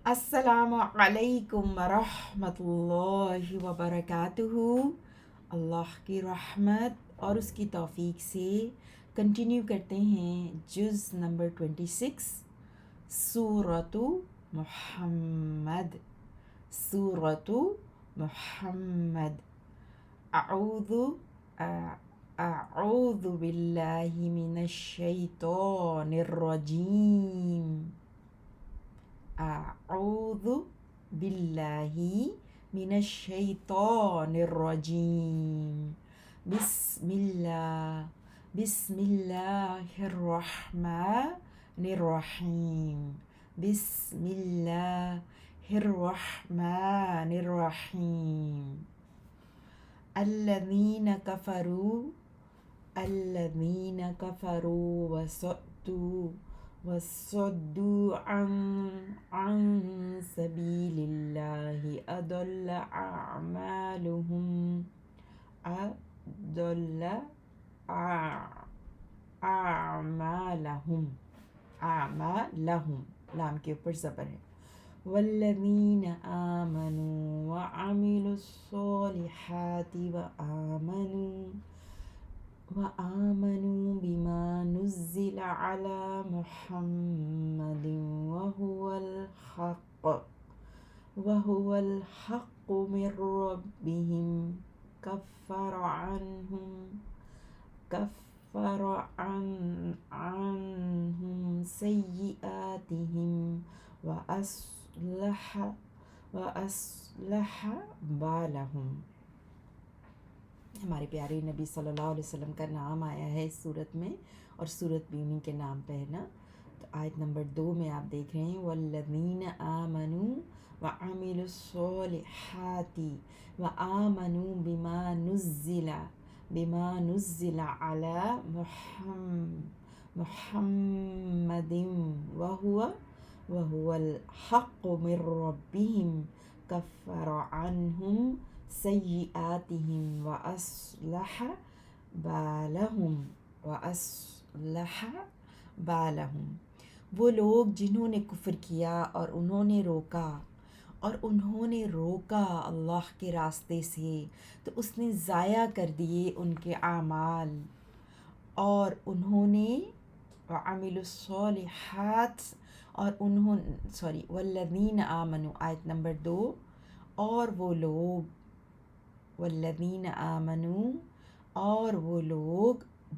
السلام علیکم ورحمۃ اللہ وبرکاتہ۔ اللہ کی رحمت اور اس کی توفیق سے کنٹینیو کرتے ہیں جز نمبر 26 سورۃ محمد۔ سورۃ محمد۔ اعوذ اعوذ باللہ من الشیطان الرجیم۔ اعوذ باللہ من الشیطان الرجیم۔ بسم اللہ الرحمن الرحیم۔ بسم اللہ الرحمن الرحیم۔ الذین کفروا وصدوا عن سبیل اللہ اضل اعمالہم لام کے اوپر زبر ہے۔ والذین آمنوا وعملوا الصالحات وآمنوا بما نزل على محمد وهو الحق من ربهم كفر عنهم سيئاتهم وأصلح بالهم۔ ہمارے پیارے نبی صلی اللہ علیہ وسلم کا نام آیا ہے اس صورت میں، اور صورت بھی انہیں کے نام پہ ہے نا۔ تو آیت نمبر 2 میں آپ دیکھ رہے ہیں والذین آمنوا وعملوا الصالحات وآمنوا بما نزل على محمد وهو الحق من ربهم كفر عنهم سیئاتہم وأصلح بالہم۔ وہ لوگ جنہوں نے کفر کیا اور انہوں نے روکا اللہ کے راستے سے، تو اس نے ضائع کر دیے ان کے اعمال، اور انہوں نے وعملوا الصالحات اور والذین آمنوا آیت نمبر 2، اور وہ لوگ والذین آمنوا اور وہ لوگ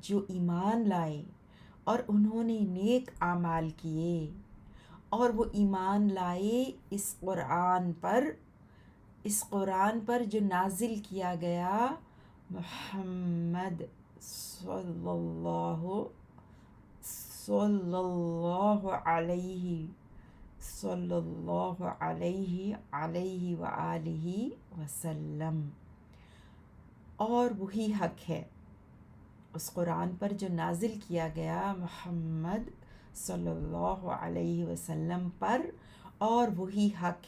جو ایمان لائے اور انہوں نے نیک اعمال کیے، اور وہ ایمان لائے اس قرآن پر جو نازل کیا گیا محمد صلی اللہ علیہ وآلہ وسلم۔ اور وہی حق ہے، اس قرآن پر جو نازل کیا گیا محمد صلی اللہ علیہ وسلم پر، اور وہی حق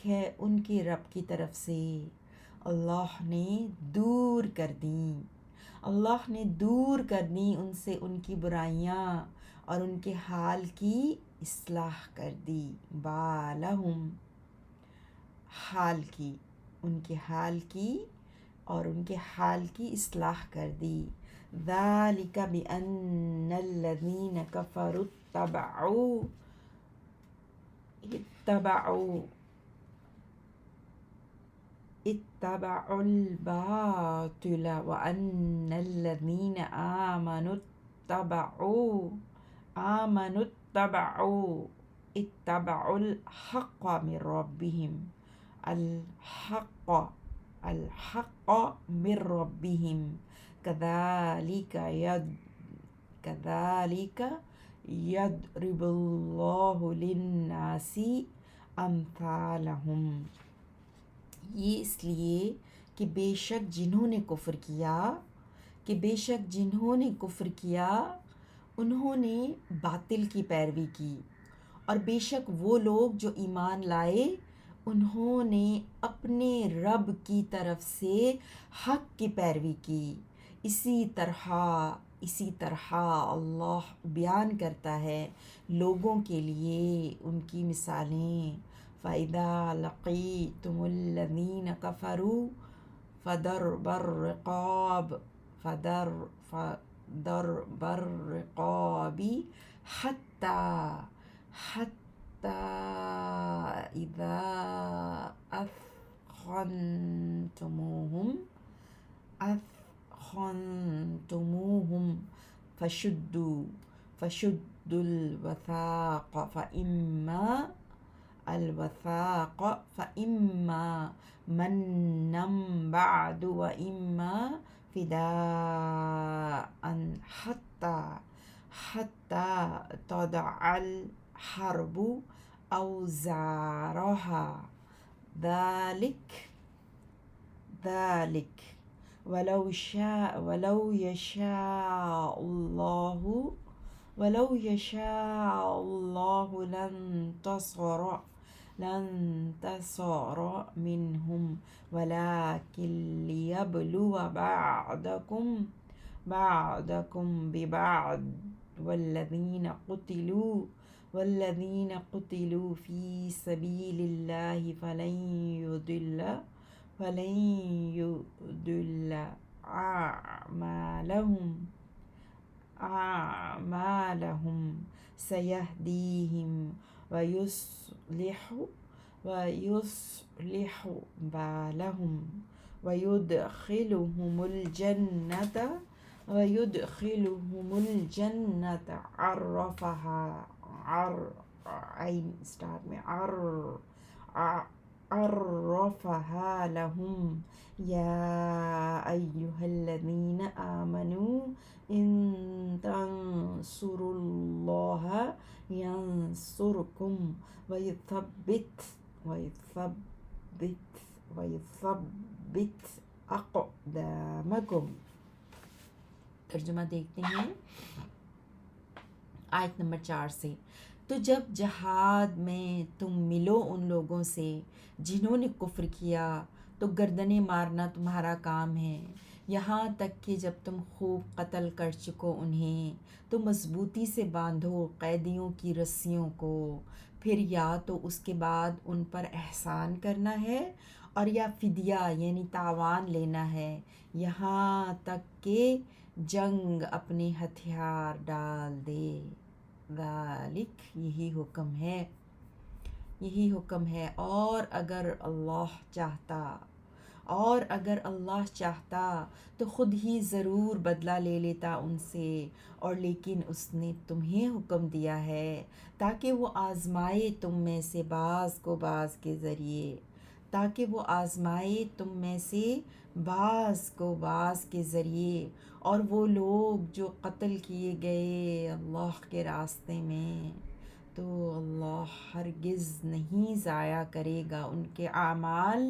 ہے ان کے رب کی طرف سے۔ اللہ نے دور کر دیں ان سے ان کی برائیاں، اور ان کے حال کی اصلاح کر دی، بالہم ان کے حال کی اور ان کے حال کی اصلاح کر دی۔ ذالک بأن الذین کفروا اتبعوا الباطل وأن الذین آمنوا اتبعوا الحق من ربهم الحق من ربهم كذلك يضرب الله للناس امثالهم۔ یہ اس لیے کہ بے شک جنہوں نے کفر کیا انہوں نے باطل کی پیروی کی، اور بے شک وہ لوگ جو ایمان لائے انہوں نے اپنے رب کی طرف سے حق کی پیروی کی، اسی طرح اسی طرح اللہ بیان کرتا ہے لوگوں کے لیے ان کی مثالیں. فَإِذَا لَقِيتُمُ الَّذِينَ كَفَرُوا فَضَرْبَ الرِّقَابِ فَضَرْبَ الرِّقَابِ حَتَّى إِذَا أثخنتموهم فشدوا الوثاق فإما منا بعد وإما فداء حتى تضع الحرب أوزارها ذلك ولو يشاء الله لانتصر منهم ولكن ليبلو بعضكم ببعض والذين قتلوا في سبيل الله فلن يضل أعمالهم سيهديهم ويصلح بالهم ويدخلهم الجنة عرفها لهم. يا أيها الذين آمنوا إن تنصروا الله ينصركم ويثبت أقدامكم. ترجمہ دیکھتے ہیں آیت نمبر 4 سے. تو جب جہاد میں تم ملو ان لوگوں سے جنہوں نے کفر کیا تو گردنیں مارنا تمہارا کام ہے، یہاں تک کہ جب تم خوب قتل کر چکو انہیں تو مضبوطی سے باندھو قیدیوں کی رسیوں کو. پھر یا تو اس کے بعد ان پر احسان کرنا ہے اور یا فدیہ یعنی تاوان لینا ہے یہاں تک کہ جنگ اپنے ہتھیار ڈال دے. ذالک یہی حکم ہے اور اگر اللہ چاہتا تو خود ہی ضرور بدلہ لے لیتا ان سے، اور لیکن اس نے تمہیں حکم دیا ہے تاکہ وہ آزمائے تم میں سے بعض کو بعض کے ذریعے. اور وہ لوگ جو قتل کیے گئے اللہ کے راستے میں تو اللہ ہرگز نہیں ضائع کرے گا ان کے اعمال.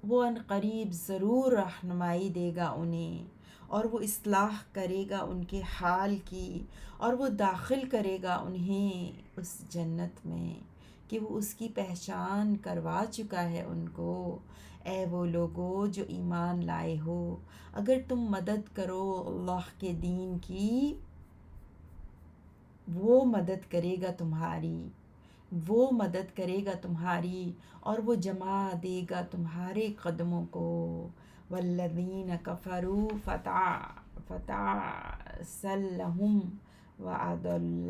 وہ عنقریب ضرور رہنمائی دے گا انہیں، اور وہ اصلاح کرے گا ان کے حال کی، اور وہ داخل کرے گا انہیں اس جنت میں کہ وہ اس کی پہچان کروا چکا ہے ان کو. اے وہ لوگو جو ایمان لائے ہو، اگر تم مدد کرو اللہ کے دین کی، وہ مدد کرے گا تمہاری اور وہ جما دے گا تمہارے قدموں کو. والذین کفروا فتعسا لهم وأضل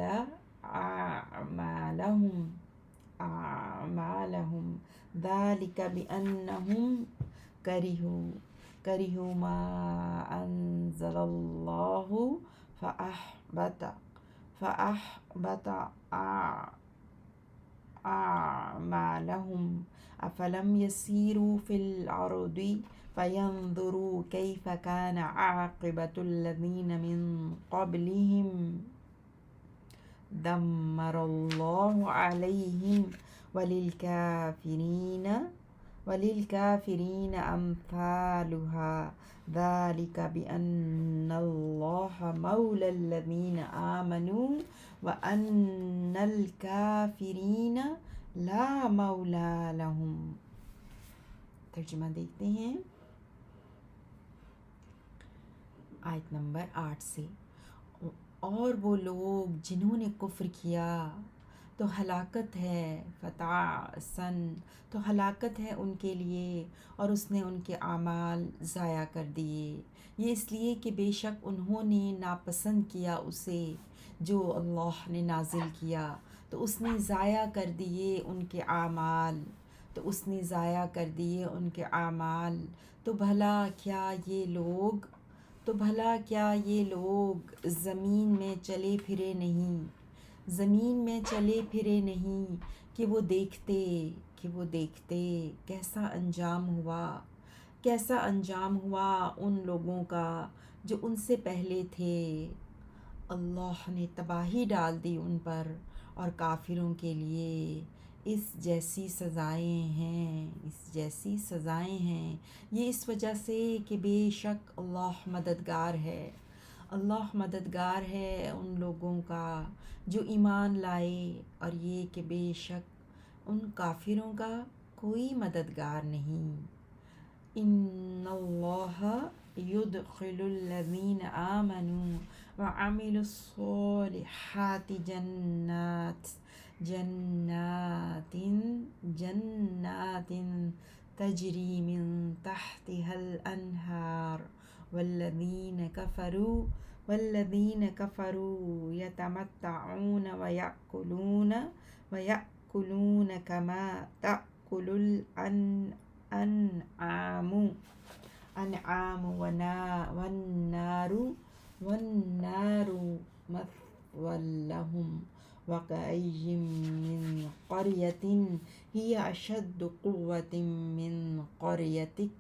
أعمالهم ذلك بأنهم كرهوا ما أنزل الله فأحبط أعمالهم. أفلم يسيروا في الأرض فينظروا كيف كان عاقبة الذين من قبلهم دمر الله عليهم وللكافرين أمثالها ذلك بأن الله مولى الذين آمنوا وأن الكافرين لا مولا لهم. ترجمہ دیکھتے ہیں آیت نمبر 8 سے. اور وہ لوگ جنہوں نے کفر کیا تو ہلاکت ہے، فتعسن تو ہلاکت ہے ان کے لیے، اور اس نے ان کے اعمال ضائع کر دیے۔ یہ اس لیے کہ بے شک انہوں نے ناپسند کیا اسے جو اللہ نے نازل کیا، تو اس نے ضائع کر دیے ان کے اعمال، تو اس نے ضائع کر دیے ان کے اعمال۔ تو بھلا کیا یہ لوگ زمین میں چلے پھرے نہیں، زمین میں چلے پھرے نہیں کہ وہ دیکھتے کیسا انجام ہوا ان لوگوں کا جو ان سے پہلے تھے۔ اللہ نے تباہی ڈال دی ان پر، اور کافروں کے لیے اس جیسی سزائیں ہیں۔ یہ اس وجہ سے کہ بے شک اللہ مددگار ہے ان لوگوں کا جو ایمان لائے، اور یہ کہ بے شک ان کافروں کا کوئی مددگار نہیں۔ ان اللہ يدخل الذین آمنوا وعملوا الصالحات جنات تجری من تحتها الانہار والذین کفروا یتمتعون ویأکلون کما تأکل الانعام والنار مثوى لهم وكأي من قرية هي أشد قوة من قريتك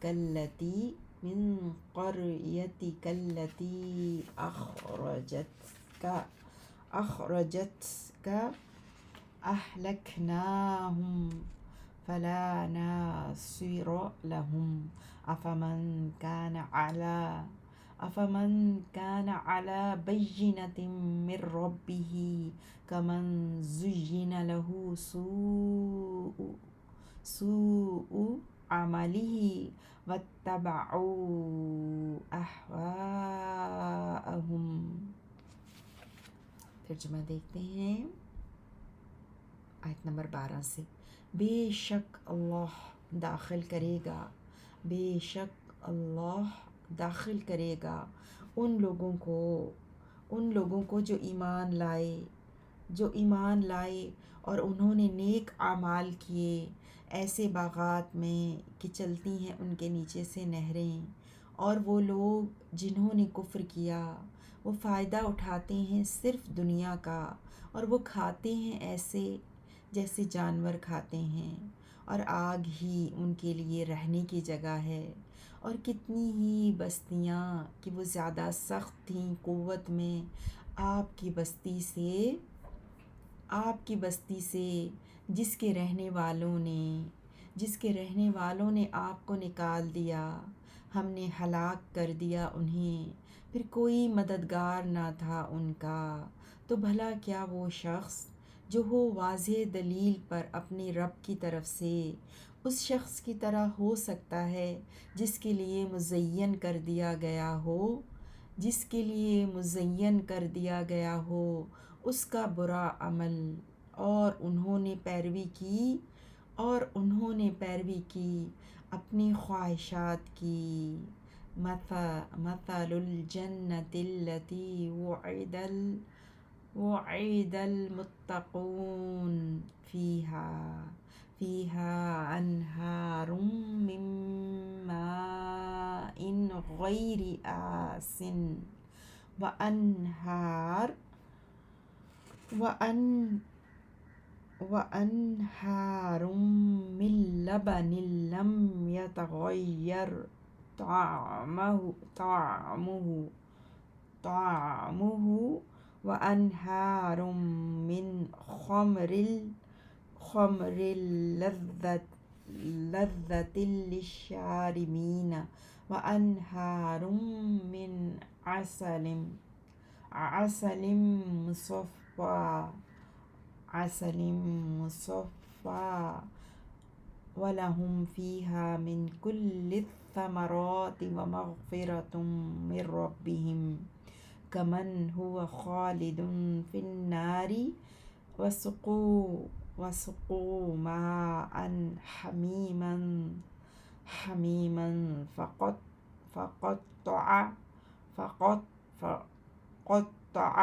التي أخرجتك أهلكناهم فلا ناصر لهم أفمن كان على بينة من ربه كمن زين له سوء عمله واتبعوا أهواءهم۔ ترجمہ دیکھتے ہیں آیت نمبر 12 سے۔ بے شک اللہ داخل کرے گا ان لوگوں کو جو ایمان لائے اور انہوں نے نیک اعمال کیے، ایسے باغات میں کہ چلتی ہیں ان کے نیچے سے نہریں۔ اور وہ لوگ جنہوں نے کفر کیا وہ فائدہ اٹھاتے ہیں صرف دنیا کا، اور وہ کھاتے ہیں ایسے جیسے جانور کھاتے ہیں، اور آگ ہی ان کے لیے رہنے کی جگہ ہے۔ اور کتنی ہی بستیاں کہ وہ زیادہ سخت تھیں قوت میں آپ کی بستی سے جس کے رہنے والوں نے آپ کو نکال دیا، ہم نے ہلاک کر دیا انہیں، پھر کوئی مددگار نہ تھا ان کا۔ تو بھلا کیا وہ شخص جو ہو واضح دلیل پر اپنے رب کی طرف سے اس شخص کی طرح ہو سکتا ہے جس کے لیے مزین کر دیا گیا ہو اس کا برا عمل، اور انہوں نے پیروی کی اپنی خواہشات کی۔ مثل الجنة التي وعد المتقون فيها أنهار من ماء غير آسن وأنهار من لبن لم يتغير طعمه وأنهار من خمر لذة للشاربين وأنهار من عسل مصفى ولهم فيها من كل ثمرات ومغفرة من ربهم كمن هو خالد في النار وسقوا ماء حميما فقطع فقط فقطع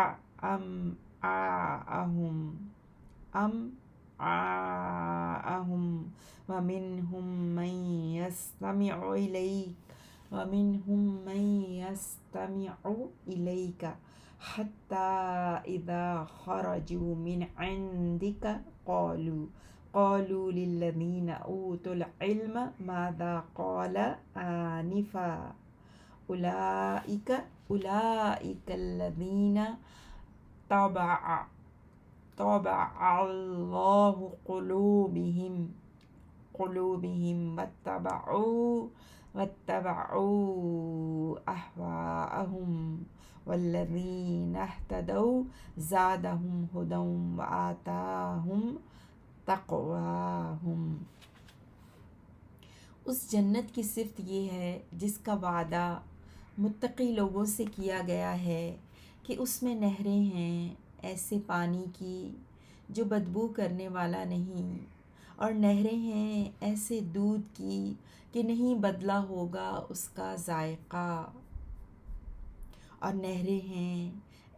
أمعاءهم ومنهم من يستمع إليك حتى إذا خرجوا من عندك قالوا للذين أوتوا العلم ماذا قال آنفا أولئك الذين طبع الله قلوبهم واتبعوا أهواءهم والذين اهتدوا زادهم هدى وآتاهم تقواهم۔ اس جنت کی صفت یہ ہے جس کا وعدہ متقی لوگوں سے کیا گیا ہے کہ اس میں نہریں ہیں ایسے پانی کی جو بدبو کرنے والا نہیں، اور نہریں ہیں ایسے دودھ کی کہ نہیں بدلا ہوگا اس کا ذائقہ، اور نہریں ہیں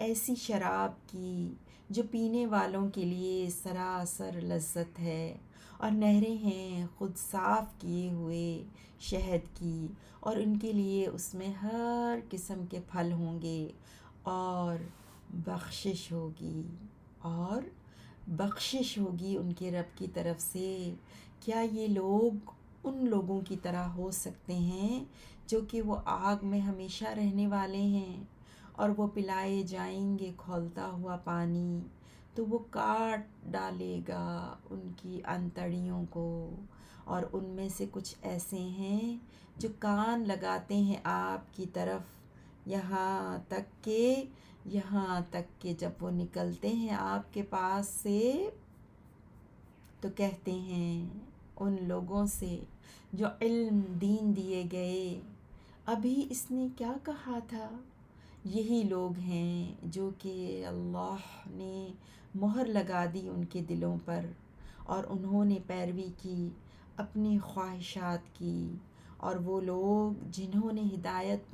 ایسی شراب کی جو پینے والوں کے لیے سراسر لذت ہے، اور نہریں ہیں خود صاف کیے ہوئے شہد کی، اور ان کے لیے اس میں ہر قسم کے پھل ہوں گے اور بخشش ہوگی ان کے رب کی طرف سے۔ کیا یہ لوگ ان لوگوں کی طرح ہو سکتے ہیں جو کہ وہ آگ میں ہمیشہ رہنے والے ہیں، اور وہ پلائے جائیں گے کھولتا ہوا پانی تو وہ کاٹ ڈالے گا ان کی انتڑیوں کو، اور ان میں سے کچھ ایسے ہیں جو کان لگاتے ہیں آپ کی طرف یہاں تک کہ جب وہ نکلتے ہیں آپ کے پاس سے تو کہتے ہیں ان لوگوں سے جو علم دین دیے گئے، ابھی اس نے کیا کہا تھا؟ یہی لوگ ہیں جو کہ اللہ نے مہر لگا دی ان کے دلوں پر، اور انہوں نے پیروی کی اپنی خواہشات کی، اور وہ لوگ جنہوں نے ہدایت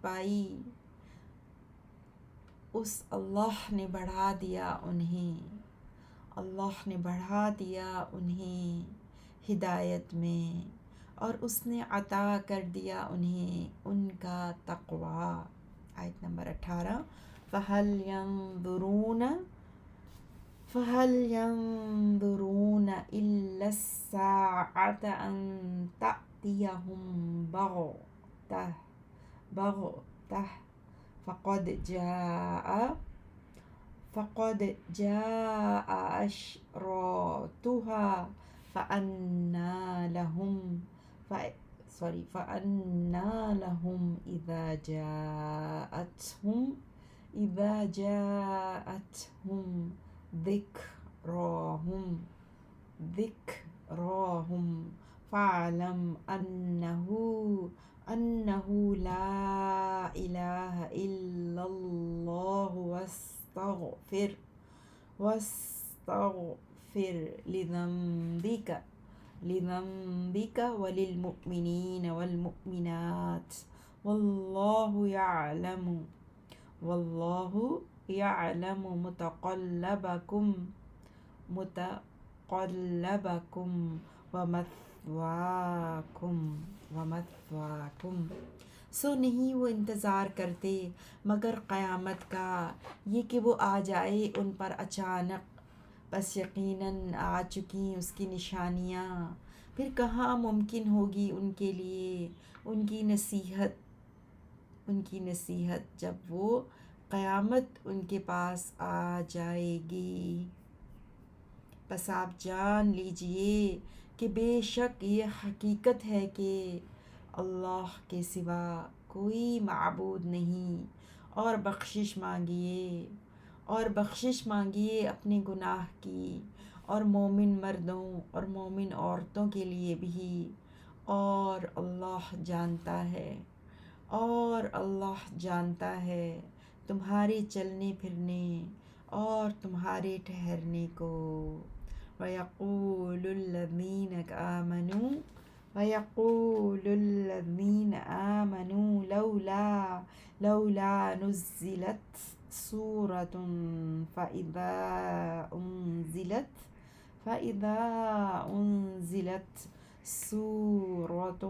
پائی اس اللہ نے بڑھا دیا انہیں ہدایت میں، اور اس نے عطا کر دیا انہیں ان کا تقوی۔ آیت نمبر 18 فَهَلْ يَنظُرُونَ إِلَّا السَّاعَةَ أَن تَأْتِيَهُم بَغْتَةً فقد جاء أشراطها فأنى لهم إذا جاءتهم ذكراهم فاعلم أنه لا إله إلا الله واستغفر لذنبك وللمؤمنين والمؤمنات والله يعلم متقلبكم ومثواكم۔ سو نہیں وہ انتظار کرتے مگر قیامت کا، یہ کہ وہ آ جائے ان پر اچانک، بس یقیناً آ چکی اس کی نشانیاں، پھر کہاں ممکن ہوگی ان کے لیے ان کی نصیحت جب وہ قیامت ان کے پاس آ جائے گی۔ بس آپ جان لیجئے کہ بے شک یہ حقیقت ہے کہ اللہ کے سوا کوئی معبود نہیں، اور بخشش مانگیے اپنے گناہ کی، اور مومن مردوں اور مومن عورتوں کے لیے بھی، اور اللہ جانتا ہے، اور اللہ جانتا ہے تمہارے چلنے پھرنے اور تمہارے ٹھہرنے کو۔ وَيَقُولُ الَّذِينَ آمَنُوا وَيَقُولُ الَّذِينَ آمَنُوا لولا نزلت سورة فإذا أنزلت سورة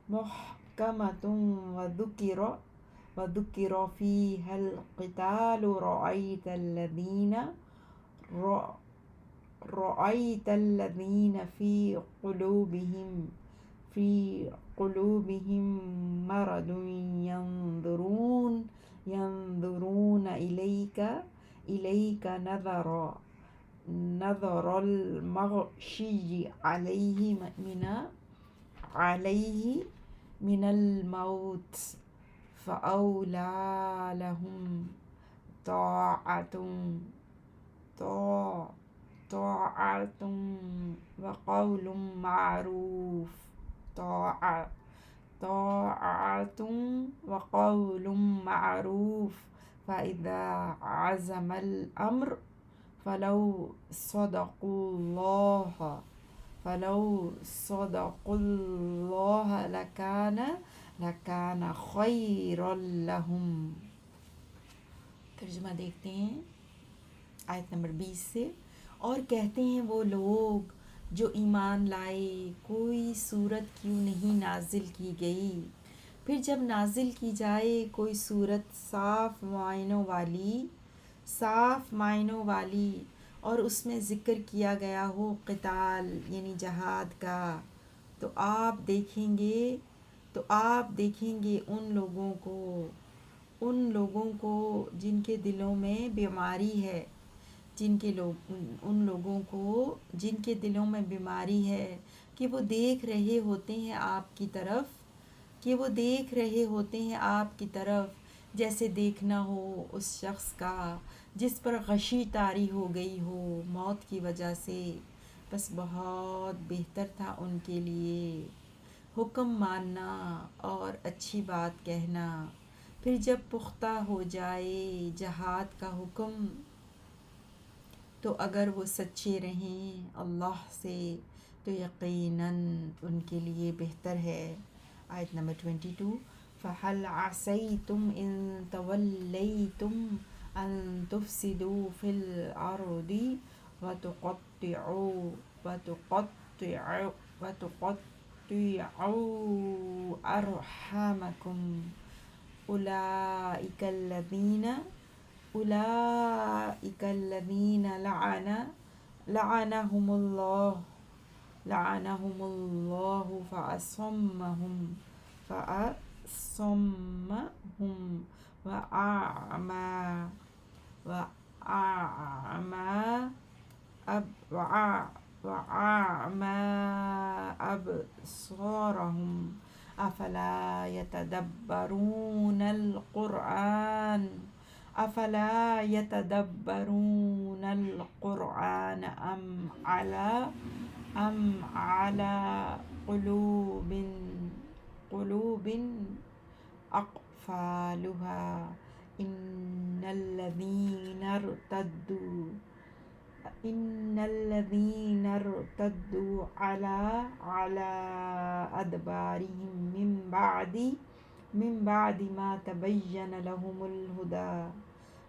محكمة وذكر فيها القتال رأيت الذين في قلوبهم مرض ينظرون إليك نظر المغشي عليه من الموت، فأولى لهم طاعة وقول معروف طاعة وقول معروف فإذا عزم الأمر فلو صدقوا الله لكان خيرا لهم۔ ترجمہ دیکھتے ہیں آیت نمبر 20 سے۔ اور کہتے ہیں وہ لوگ جو ایمان لائے، کوئی صورت کیوں نہیں نازل کی گئی؟ پھر جب نازل کی جائے کوئی صورت صاف معنوں والی اور اس میں ذکر کیا گیا ہو قتال یعنی جہاد کا، تو آپ دیکھیں گے ان لوگوں کو جن کے دلوں میں بیماری ہے، کہ وہ دیکھ رہے ہوتے ہیں آپ کی طرف جیسے دیکھنا ہو اس شخص کا جس پر غشی طاری ہو گئی ہو موت کی وجہ سے، بس بہت بہتر تھا ان کے لیے حکم ماننا اور اچھی بات کہنا۔ پھر جب پختہ ہو جائے جہاد کا حکم تو اگر وہ سچے رہیں اللہ سے تو یقیناً ان کے لیے بہتر ہے۔ آیت نمبر 22۔ فَهَلْ عَسَيْتُمْ إِن تَوَلَّيْتُمْ أَن تُفْسِدُوا فِي الْأَرْضِ وَتُقَطِّعُوا أَرْحَامَكُمْ أُولَئِكَ الَّذِينَ لعنهم الله فأصمهم وأعمى أبصارهم أفلا يتدبرون القرآن أم على قلوب أقفالها إن الذين ارتدوا على أدبارهم من بعد ما تبين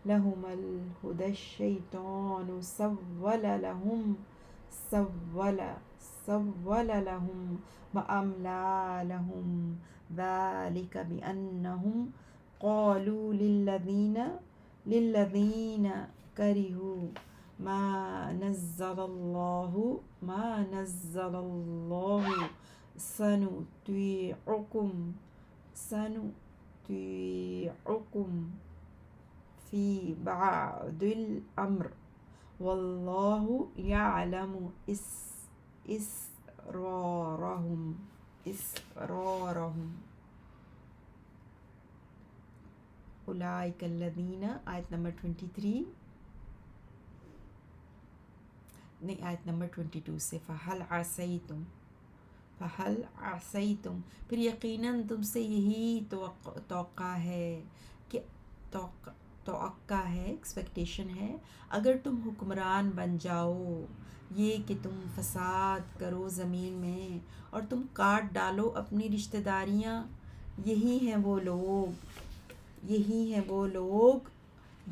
لهم الهدى الشيطان سول لهم وأملى لهم ذلك بأنهم قالوا للذين كرهوا ما نزل الله سنطيعكم في بعض الأمر والله يعلم إسرارهم۔ أولئك الذين، آیت نمبر 23۔ نہیں، آیت نمبر 22 سے فَهَلْ عَصَيْتُم، پھر یقیناً تم سے یہی توقع ہے کہ توقع ہے، ایکسپیکٹیشن ہے، اگر تم حکمران بن جاؤ، یہ کہ تم فساد کرو زمین میں اور تم کاٹ ڈالو اپنی رشتہ داریاں. یہی ہیں وہ لوگ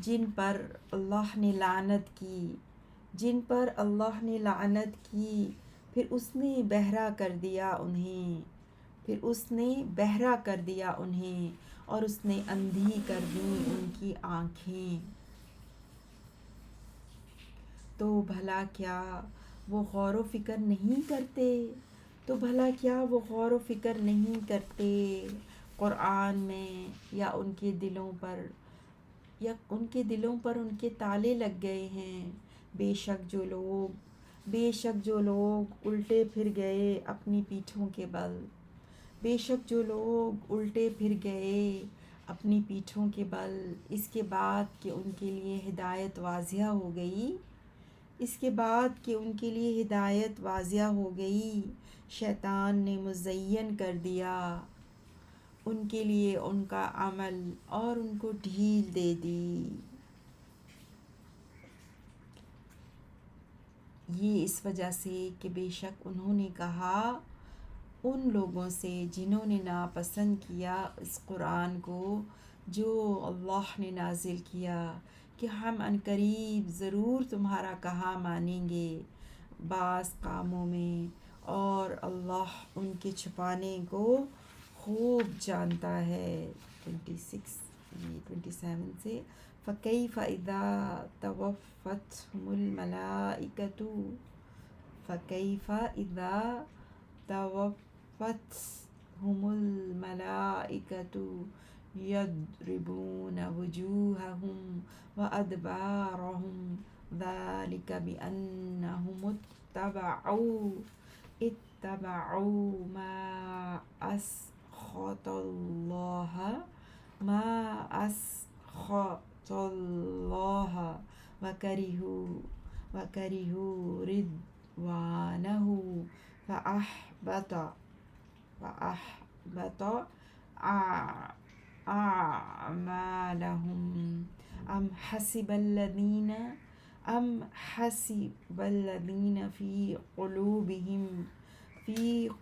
جن پر اللہ نے لعنت کی، پھر اس نے بہرا کر دیا انہیں اور اس نے اندھی کر دیں ان کی آنکھیں. تو بھلا کیا وہ غور و فکر نہیں کرتے قرآن میں، یا ان کے دلوں پر ان کے تالے لگ گئے ہیں. بے شک جو لوگ الٹے پھر گئے اپنی پیٹھوں کے بل، اس کے بعد کہ ان کے لیے ہدایت واضح ہو گئی، شیطان نے مزین کر دیا ان کے لیے ان کا عمل اور ان کو ڈھیل دے دی. یہ اس وجہ سے کہ بے شک انہوں نے کہا ان لوگوں سے جنہوں نے ناپسند کیا اس قرآن کو جو اللہ نے نازل کیا، کہ ہم عنقریب ضرور تمہارا کہا مانیں گے بعض کاموں میں، اور اللہ ان کے چھپانے کو خوب جانتا ہے. 27 سے فَكَيْفَ إِذَا تَوَفَّتْهُمُ الْمَلَائِكَةُ يَضْرِبُونَ وُجُوهَهُمْ وَأَدْبَارَهُمْ ذَلِكَ بِأَنَّهُمُ اتَّبَعُوا مَا أَسْخَطَ اللَّهَ وَكَرِهُوا رِضْوَانَهُ فَأَحْبَطَ أَعْمَالَهُمْ. أَمْ حَسِبَ الَّذِينَ فِي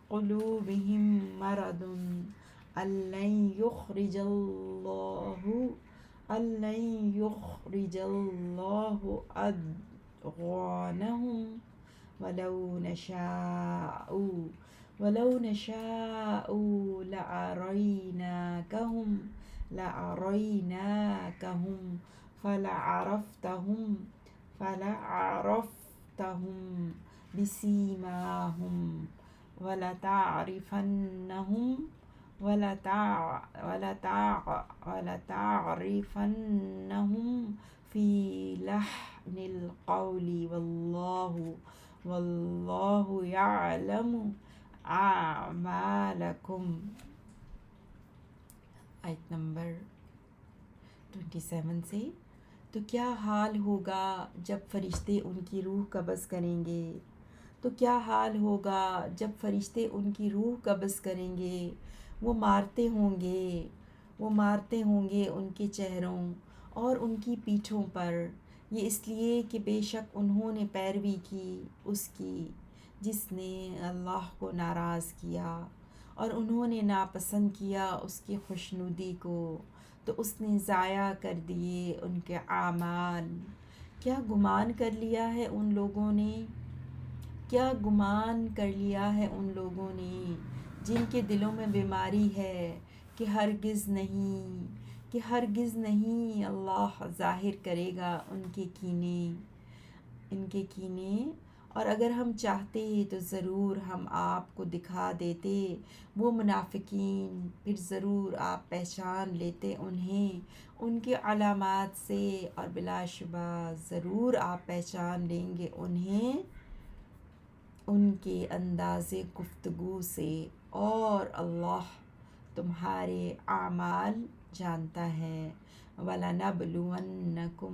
قُلُوبِهِم مَّرَضٌ أَن لَّن يُخْرِجَ اللَّهُ أَضْغَانَهُمْ وَلَوْ نَشَاءُ لَأَرَيْنَاكَهُمْ فَلَعَرَفْتَهُمْ بِسِيمَاهُمْ وَلَتَعْرِفَنَّهُمْ فِي لَحْنِ الْقَوْلِ وَاللَّهُ يَعْلَمُ أَعْمَالَكُمْ. آیت نمبر 27 سے تو کیا حال ہوگا جب فرشتے ان کی روح قبض کریں گے، وہ مارتے ہوں گے ان کے چہروں اور ان کی پیٹھوں پر، یہ اس لیے کہ بے شک انہوں نے پیروی کی اس کی جس نے اللہ کو ناراض کیا، اور انہوں نے ناپسند کیا اس کی خوشنودی کو، تو اس نے ضائع کر دیے ان کے اعمال. کیا گمان کر لیا ہے ان لوگوں نے جن کے دلوں میں بیماری ہے کہ ہرگز نہیں اللہ ظاہر کرے گا ان کے کینے، اور اگر ہم چاہتے تو ضرور ہم آپ کو دکھا دیتے وہ منافقین، پھر ضرور آپ پہچان لیتے انہیں ان کے علامات سے، اور بلا شبہ ضرور آپ پہچان لیں گے انہیں ان کے انداز گفتگو سے، اور اللہ تمہارے اعمال جانتا ہے۔ وَلَنَبْلُوَنَّكُمْ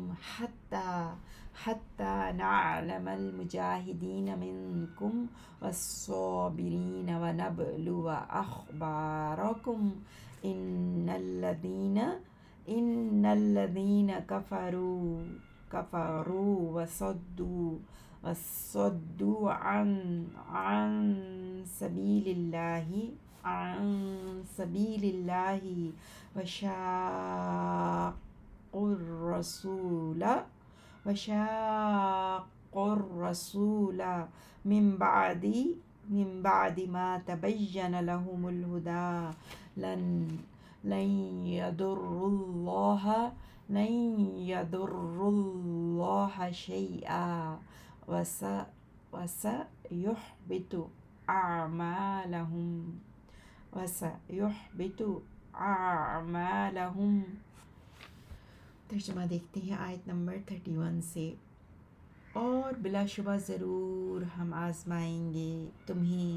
حَتَّى نَعْلَمَ الْمُجَاهِدِينَ مِنْكُمْ وَالصَّابِرِينَ وَنَبْلُوَ أَخْبَارَكُمْ إِنَّ الَّذِينَ كَفَرُوا وَصَدُّوا عن سبيل الله وشاقوا الرسول من بعد ما تبين لهم الهدى لن يضروا الله شيئا وسيحبط أعمالهم۔ ترجمہ دیکھتے ہیں آیت نمبر 31 سے۔ اور بلا شبہ ضرور ہم آزمائیں گے تمہیں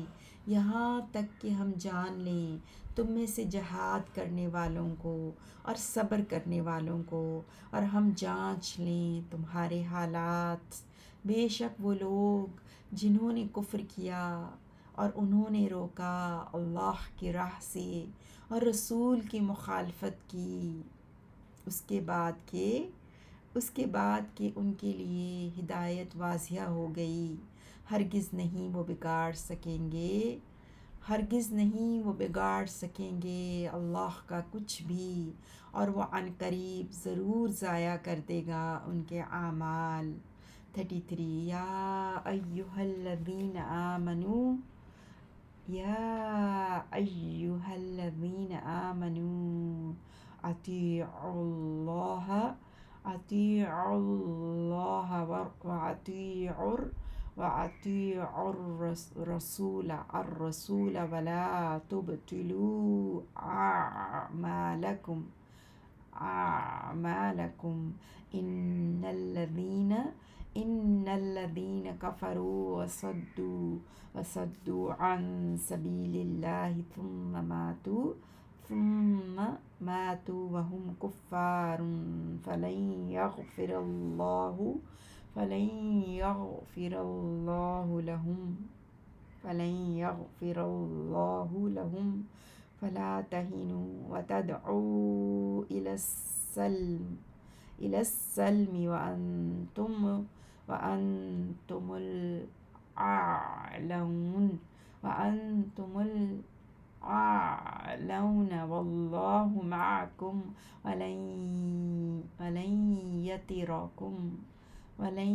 یہاں تک کہ ہم جان لیں تم میں سے جہاد کرنے والوں کو اور صبر کرنے والوں کو، اور ہم جانچ لیں تمہارے حالات۔ بے شک وہ لوگ جنہوں نے کفر کیا اور انہوں نے روکا اللہ کی راہ سے اور رسول کی مخالفت کی، اس کے بعد کہ ان کے لیے ہدایت واضح ہو گئی، ہرگز نہیں وہ بگاڑ سکیں گے اللہ کا کچھ بھی، اور وہ عن قریب ضرور ضائع کر دے گا ان کے اعمال۔ 33 یا ایہا الذین آمنوا اطیعوا اللہ وَأَطِيعُوا الرَّسُولَ وَلَا تُبْطِلُوا أَعْمَالَكُمْ إِنَّ الَّذِينَ كَفَرُوا وَصَدُّوا عن سبيل الله ثم ماتوا وهم كفار فلن يغفر الله لهم فلا تهنوا وتدعوا إلى السلم وأنتم الأعلون والله معكم ولن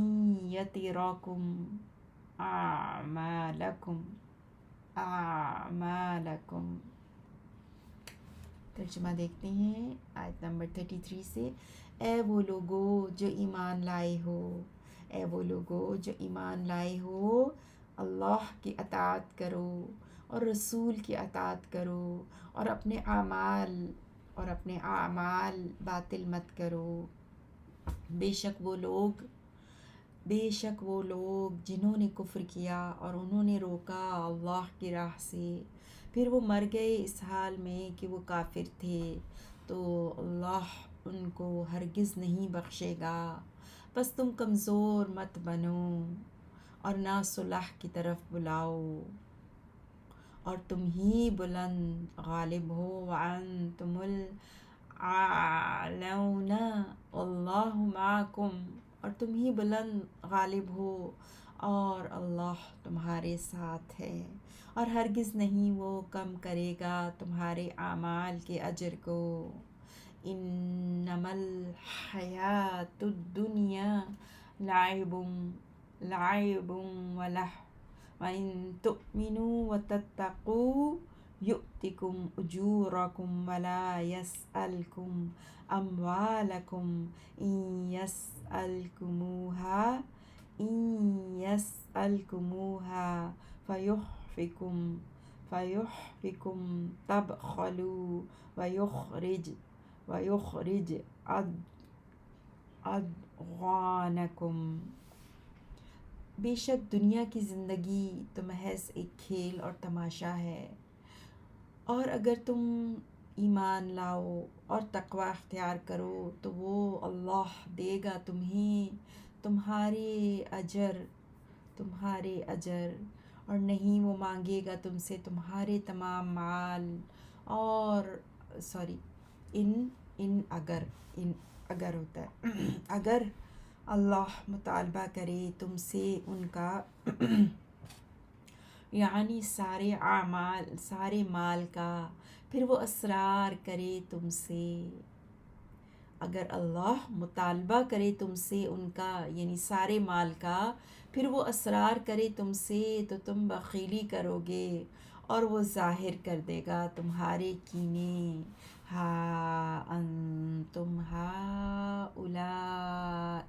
يتركم أعمالكم۔ ترجمہ دیکھتے ہیں آیت نمبر 33 سے۔ اے وہ لوگو جو ایمان لائے ہو، اللہ کی اطاعت کرو اور رسول کی اطاعت کرو، اور اپنے اعمال باطل مت کرو۔ بے شک وہ لوگ جنہوں نے کفر کیا اور انہوں نے روکا اللہ کی راہ سے، پھر وہ مر گئے اس حال میں کہ وہ کافر تھے، تو اللہ ان کو ہرگز نہیں بخشے گا۔ بس تم کمزور مت بنو اور نہ صلح کی طرف بلاؤ، اور تم ہی بلند غالب ہو۔ وَأَنْتُمُ الْأَعْلَوْنَ وَاللَّهُ مَعَكُمْ، اور تم ہی بلند غالب ہو اور اللہ تمہارے ساتھ ہے، اور ہرگز نہیں وہ کم کرے گا تمہارے اعمال کے اجر کو۔ انما الحیاۃ الدنیا لعب ولہو وَإِن تُؤْمِنُوا وَتَتَّقُوا يُؤْتِكُمْ أُجُورَكُمْ وَلَا يَسْأَلْكُمْ أَمْوَالَكُمْ إِنْ يَسْأَلْكُمُوهَا فَيُحْفِكُمْ تَبْخَلُوا وَيُخْرِجْ أَضْغَانَكُمْ۔ بے شک دنیا کی زندگی تو محض ایک کھیل اور تماشا ہے، اور اگر تم ایمان لاؤ اور تقوی اختیار کرو تو وہ اللہ دے گا تمہیں تمہارے اجر، اور نہیں وہ مانگے گا تم سے تمہارے تمام مال اور اگر ہوتا ہے اگر اللہ مطالبہ کرے تم سے ان کا یعنی سارے مال کا، پھر وہ اصرار کرے تم سے، اگر اللہ مطالبہ کرے تم سے ان کا یعنی سارے مال کا، پھر وہ اصرار کرے تم سے تو تم بخیلی کرو گے اور وہ ظاہر کر دے گا تمہارے کینے۔ ہا انتم ہؤلاء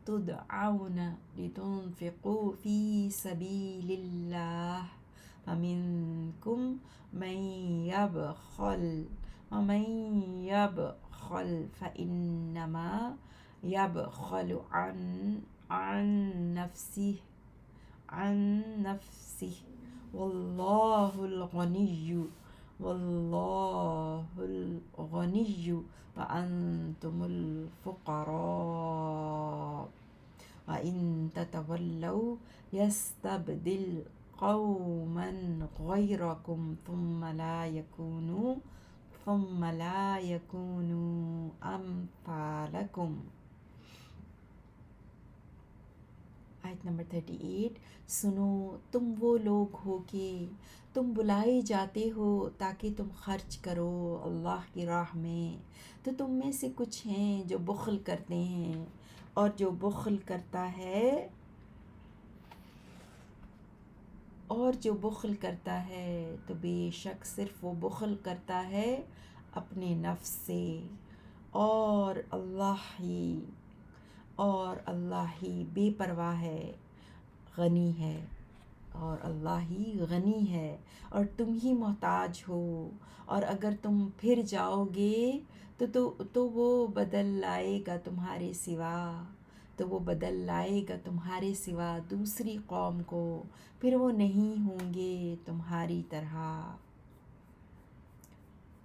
تدعون لتنفقوا في سبيل الله فمنكم من يبخل ومن يبخل فإنما يبخل عن نفسه والله الغني وأنتم الفقراء وإن تتولوا يستبدل قوما غيركم ثم لا يكونوا أمثالكم۔ آیت نمبر 38۔ سنو تم وہ لوگ ہو کہ تم بلائے جاتے ہو تاکہ تم خرچ کرو اللہ کی راہ میں، تو تم میں سے کچھ ہیں جو بخل کرتے ہیں، اور جو بخل کرتا ہے تو بے شک صرف وہ بخل کرتا ہے اپنے نفس سے، اور اللہ ہی بے پرواہ ہے، غنی ہے، اور اللہ ہی غنی ہے اور تم ہی محتاج ہو، اور اگر تم پھر جاؤ گے تو وہ بدل لائے گا تمہارے سوا دوسری قوم کو، پھر وہ نہیں ہوں گے تمہاری طرح۔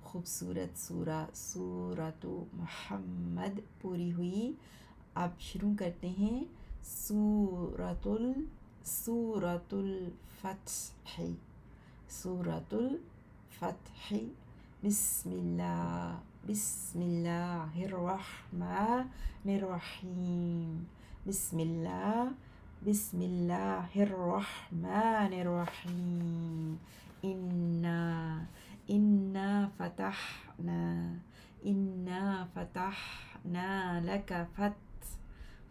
خوبصورت سورۃ محمد پوری ہوئی۔ اب شروع کرتے ہیں سورۃ الفتح۔ بسم اللہ الرحمن الرحیم۔ بسم اللہ الرحمن الرحیم۔ انا فتحنا لك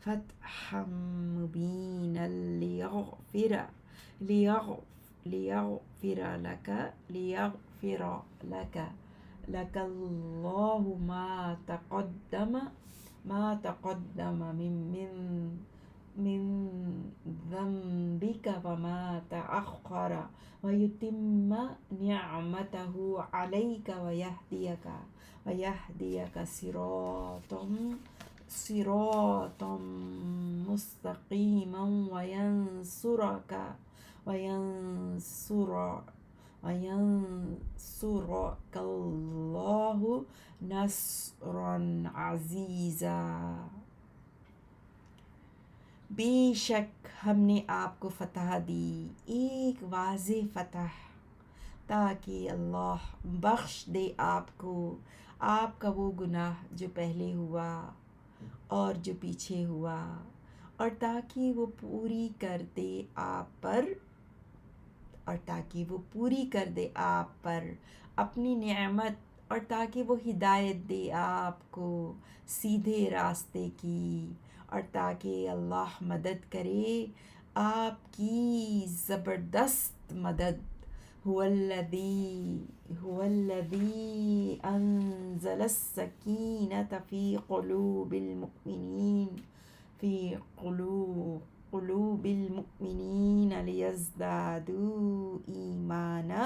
فتحا مبینا لیغفر لك اللہ ما تقدم من ذنبك وما تأخر ويتم نعمته عليك ويهديك صراطا مستقيما وينصرك الله نصرا عزيزا۔ بے شک ہم نے آپ کو فتح دی، ایک واضح فتح، تاکہ اللہ بخش دے آپ کو آپ کا وہ گناہ جو پہلے ہوا اور جو پیچھے ہوا، اور تاکہ وہ پوری کر دے آپ پر اپنی نعمت، اور تاکہ وہ ہدایت دے آپ کو سیدھے راستے کی، اور تاکہ اللہ مدد کرے آپ کی زبردست مدد۔ هو الذي أنزل السكينة في قلوب المؤمنين ليزدادوا إيمانا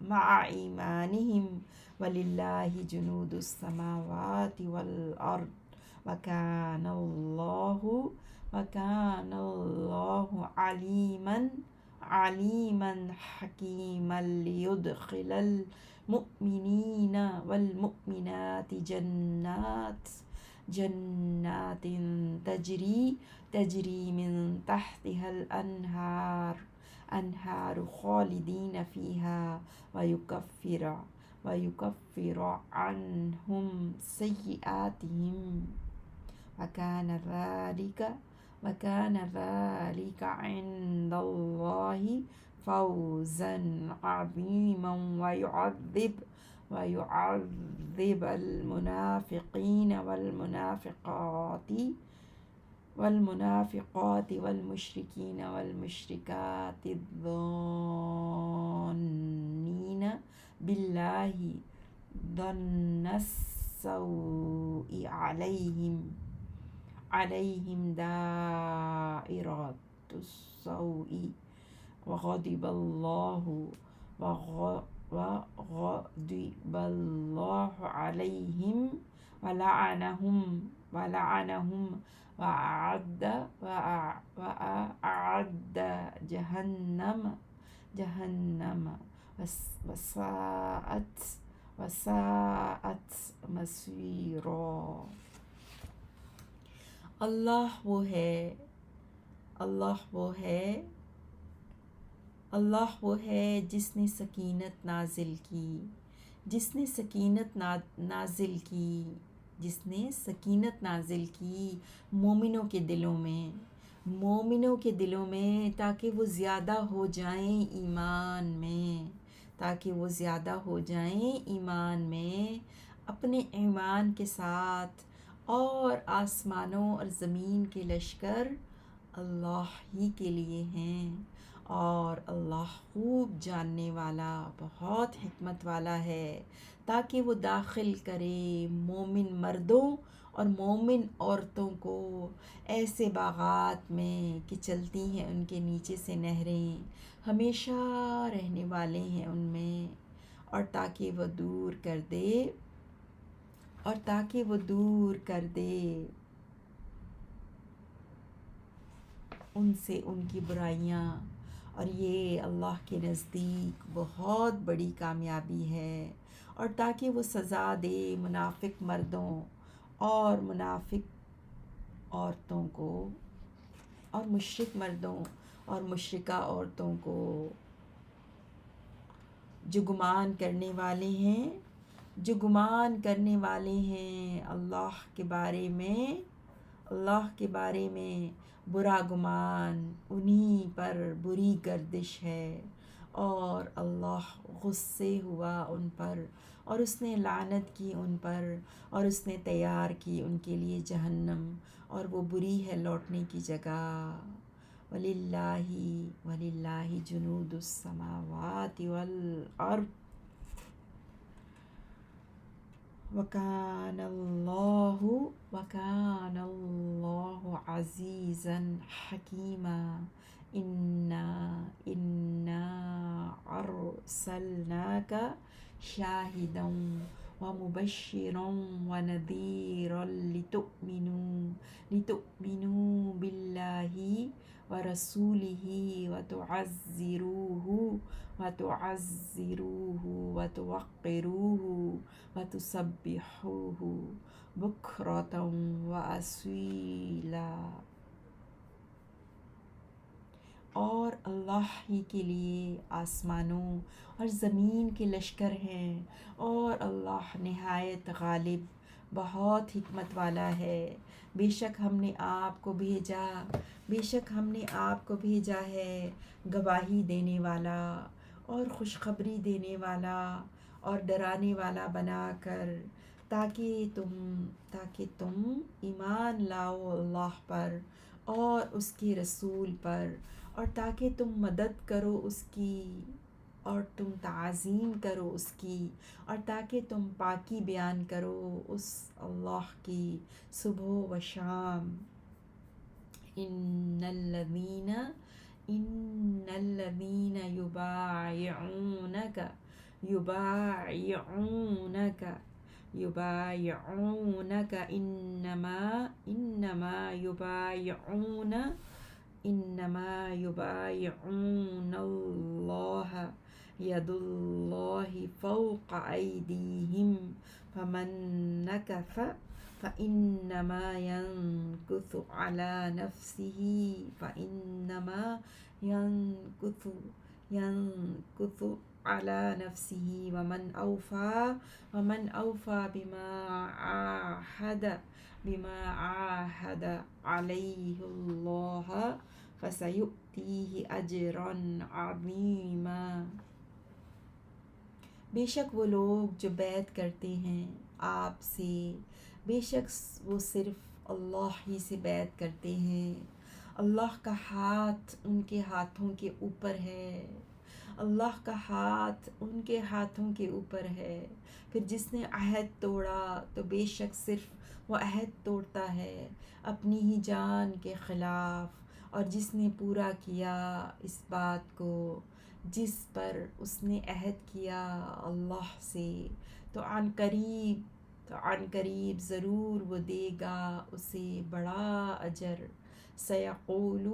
مع إيمانهم ولله جنود السماوات والأرض وكان الله عليما حكيما ليدخل المؤمنين والمؤمنات جنات تجري من تحتها الأنهار خالدين فيها ويكفر عنهم سيئاتهم وكان ذلك عند الله فوزا عظيما ويعذب المنافقين والمنافقات والمشركين والمشركات الظانين بالله ظن السوء عليهم دائرة السوء وغضب الله عليهم ولعنهم وأعد جهنم وساءت مصيرا۔ اللہ وہ ہے جس نے سکینت نازل کی مومنوں کے دلوں میں تاکہ وہ زیادہ ہو جائیں ایمان میں اپنے ایمان کے ساتھ، اور آسمانوں اور زمین کے لشکر اللہ ہی کے لیے ہیں، اور اللہ خوب جاننے والا بہت حکمت والا ہے، تاکہ وہ داخل کرے مومن مردوں اور مومن عورتوں کو ایسے باغات میں کہ چلتی ہیں ان کے نیچے سے نہریں، ہمیشہ رہنے والے ہیں ان میں، اور تاکہ وہ دور کر دے ان سے ان کی برائیاں، اور یہ اللہ کے نزدیک بہت بڑی کامیابی ہے، اور تاکہ وہ سزا دے منافق مردوں اور منافق عورتوں کو، اور مشرک مردوں اور مشرکہ عورتوں کو، جو گمان کرنے والے ہیں اللہ کے بارے میں برا گمان، انہی پر بری گردش ہے، اور اللہ غصے ہوا ان پر، اور اس نے لعنت کی ان پر، اور اس نے تیار کی ان کے لیے جہنم، اور وہ بری ہے لوٹنے کی جگہ۔ وَلِلَّهِ جُنُودُ السَّمَاوَاتِ وَالْأَرْضِ وَكَانَ اللَّهُ عَزِيزًا حَكِيمًا۔ إِنَّا أَرْسَلْنَاكَ شَاهِدًا وَمُبَشِّرًا وَنَذِيرًا لِتُؤْمِنُوا بِاللَّهِ وَرَسُولِهِ وَتُعَزِّرُوهُ وَتُوَقِّرُوهُ وَتُسَبِّحُوهُ بُكْرَةً وَأَصِيلًا۔ اور اللہ ہی کے لیے آسمانوں اور زمین کے لشکر ہیں، اور اللہ نہایت غالب بہت حکمت والا ہے۔ بے شک ہم نے آپ کو بھیجا ہے گواہی دینے والا اور خوشخبری دینے والا اور ڈرانے والا بنا کر، تاکہ تم ایمان لاؤ اللہ پر اور اس کے رسول پر، اور تاکہ تم مدد کرو اس کی، اور تم تعظیم کرو اس کی، اور تاکہ تم پاکی بیان کرو اس اللہ کی صبح و شام۔ ان الذين يبايعونك إنما يبايعون الله ید اللہ فوق ایدیہم فمن نکث فإنما ينكث على نفسه فإنما ينكث ينكث على نفسه ومن أوفى بما عاهد عليه الله فسيؤتيه أجرا عظيما۔ بے شک وہ لوگ جو بیعت کرتے ہیں آپ سے، بے شک وہ صرف اللہ ہی سے بیعت کرتے ہیں۔ اللہ کا ہاتھ ان کے ہاتھوں کے اوپر ہے، اللہ کا ہاتھ ان کے ہاتھوں کے اوپر ہے۔ پھر جس نے عہد توڑا تو بے شک صرف وہ عہد توڑتا ہے اپنی ہی جان کے خلاف، اور جس نے پورا کیا اس بات کو جس پر اس نے عہد کیا اللہ سے، تو عن قریب ضرور وہ دے گا اسے بڑا اجر۔ سيقول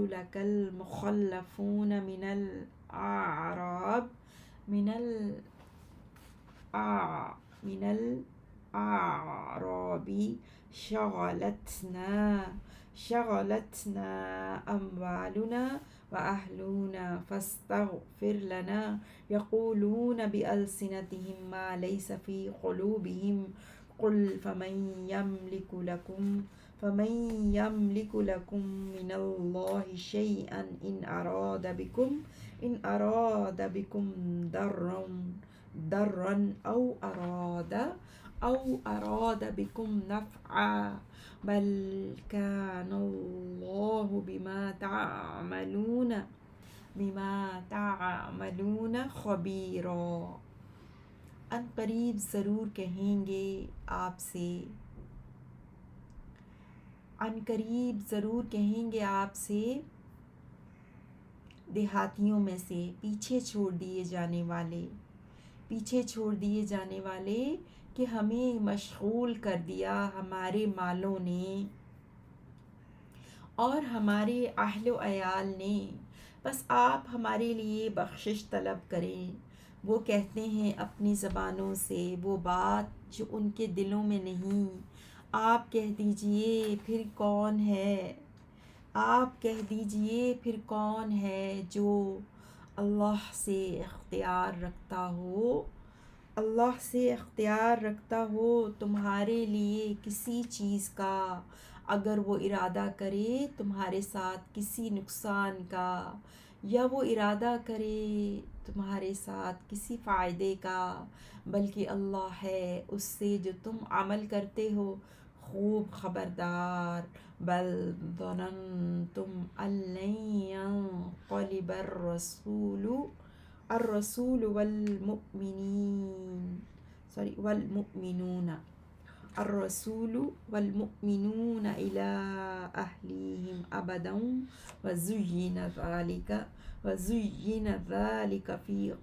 لك المخلفون من الأعراب شغلتنا أموالنا وأهلنا فاستغفر لنا يقولون بألسنتهم ما ليس في قلوبهم قل فمن يملك لكم من الله شيئا إن أراد بكم ضرا أو أراد بكم نفعا بل كان الله بما تعملون خبيرا۔ ان قریب ضرور کہیں گے آپ سے، ان قریب ضرور کہیں گے آپ سے دیہاتیوں میں سے پیچھے چھوڑ دیے جانے والے کہ ہمیں مشغول کر دیا ہمارے مالوں نے اور ہمارے اہل و عیال نے، بس آپ ہمارے لیے بخشش طلب کریں۔ وہ کہتے ہیں اپنی زبانوں سے وہ بات جو ان کے دلوں میں نہیں۔ آپ کہہ دیجئے پھر کون ہے جو اللہ سے اختیار رکھتا ہو تمہارے لیے کسی چیز کا، اگر وہ ارادہ کرے تمہارے ساتھ کسی نقصان کا، یا وہ ارادہ کرے تمہارے ساتھ کسی فائدے کا، بلکہ اللہ ہے اس سے جو تم عمل کرتے ہو خوب خبردار۔ بل ظننتم ان لن ينقلب الرسول والمؤمنون إلى أهليهم أبدا وزين ذلك في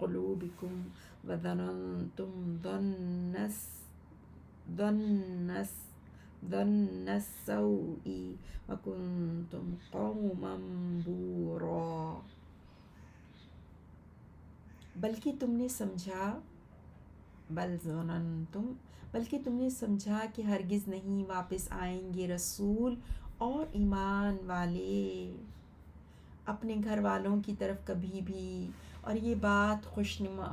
قلوبكم وظننتم ظن السوء وكنتم قوما بورا۔ بلکہ تم نے سمجھا کہ ہرگز نہیں واپس آئیں گے رسول اور ایمان والے اپنے گھر والوں کی طرف کبھی بھی، اور یہ بات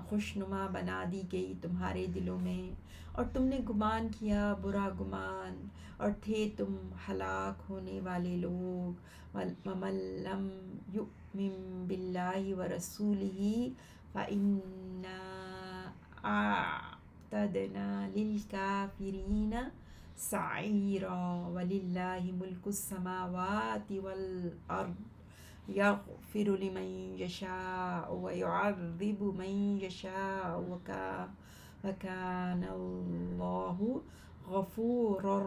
خوشنما بنا دی گئی تمہارے دلوں میں، اور تم نے گمان کیا برا گمان، اور تھے تم ہلاک ہونے والے لوگ۔ وَمَن لَّمْ يُؤْمِن بِاللَّهِ وَرَسُولِهِ فَإِنَّا أَعْتَدْنَا لِلْكَافِرِينَ سَعِيرًا۔ وَلِلَّهِ مُلْكُ السَّمَاوَاتِ وَالْأَرْضِ يَغْفِرُ لِمَن يَشَاءُ وَيُعَذِّبُ مَن يَشَاءُ وَكَانَ اللَّهُ غَفُورًا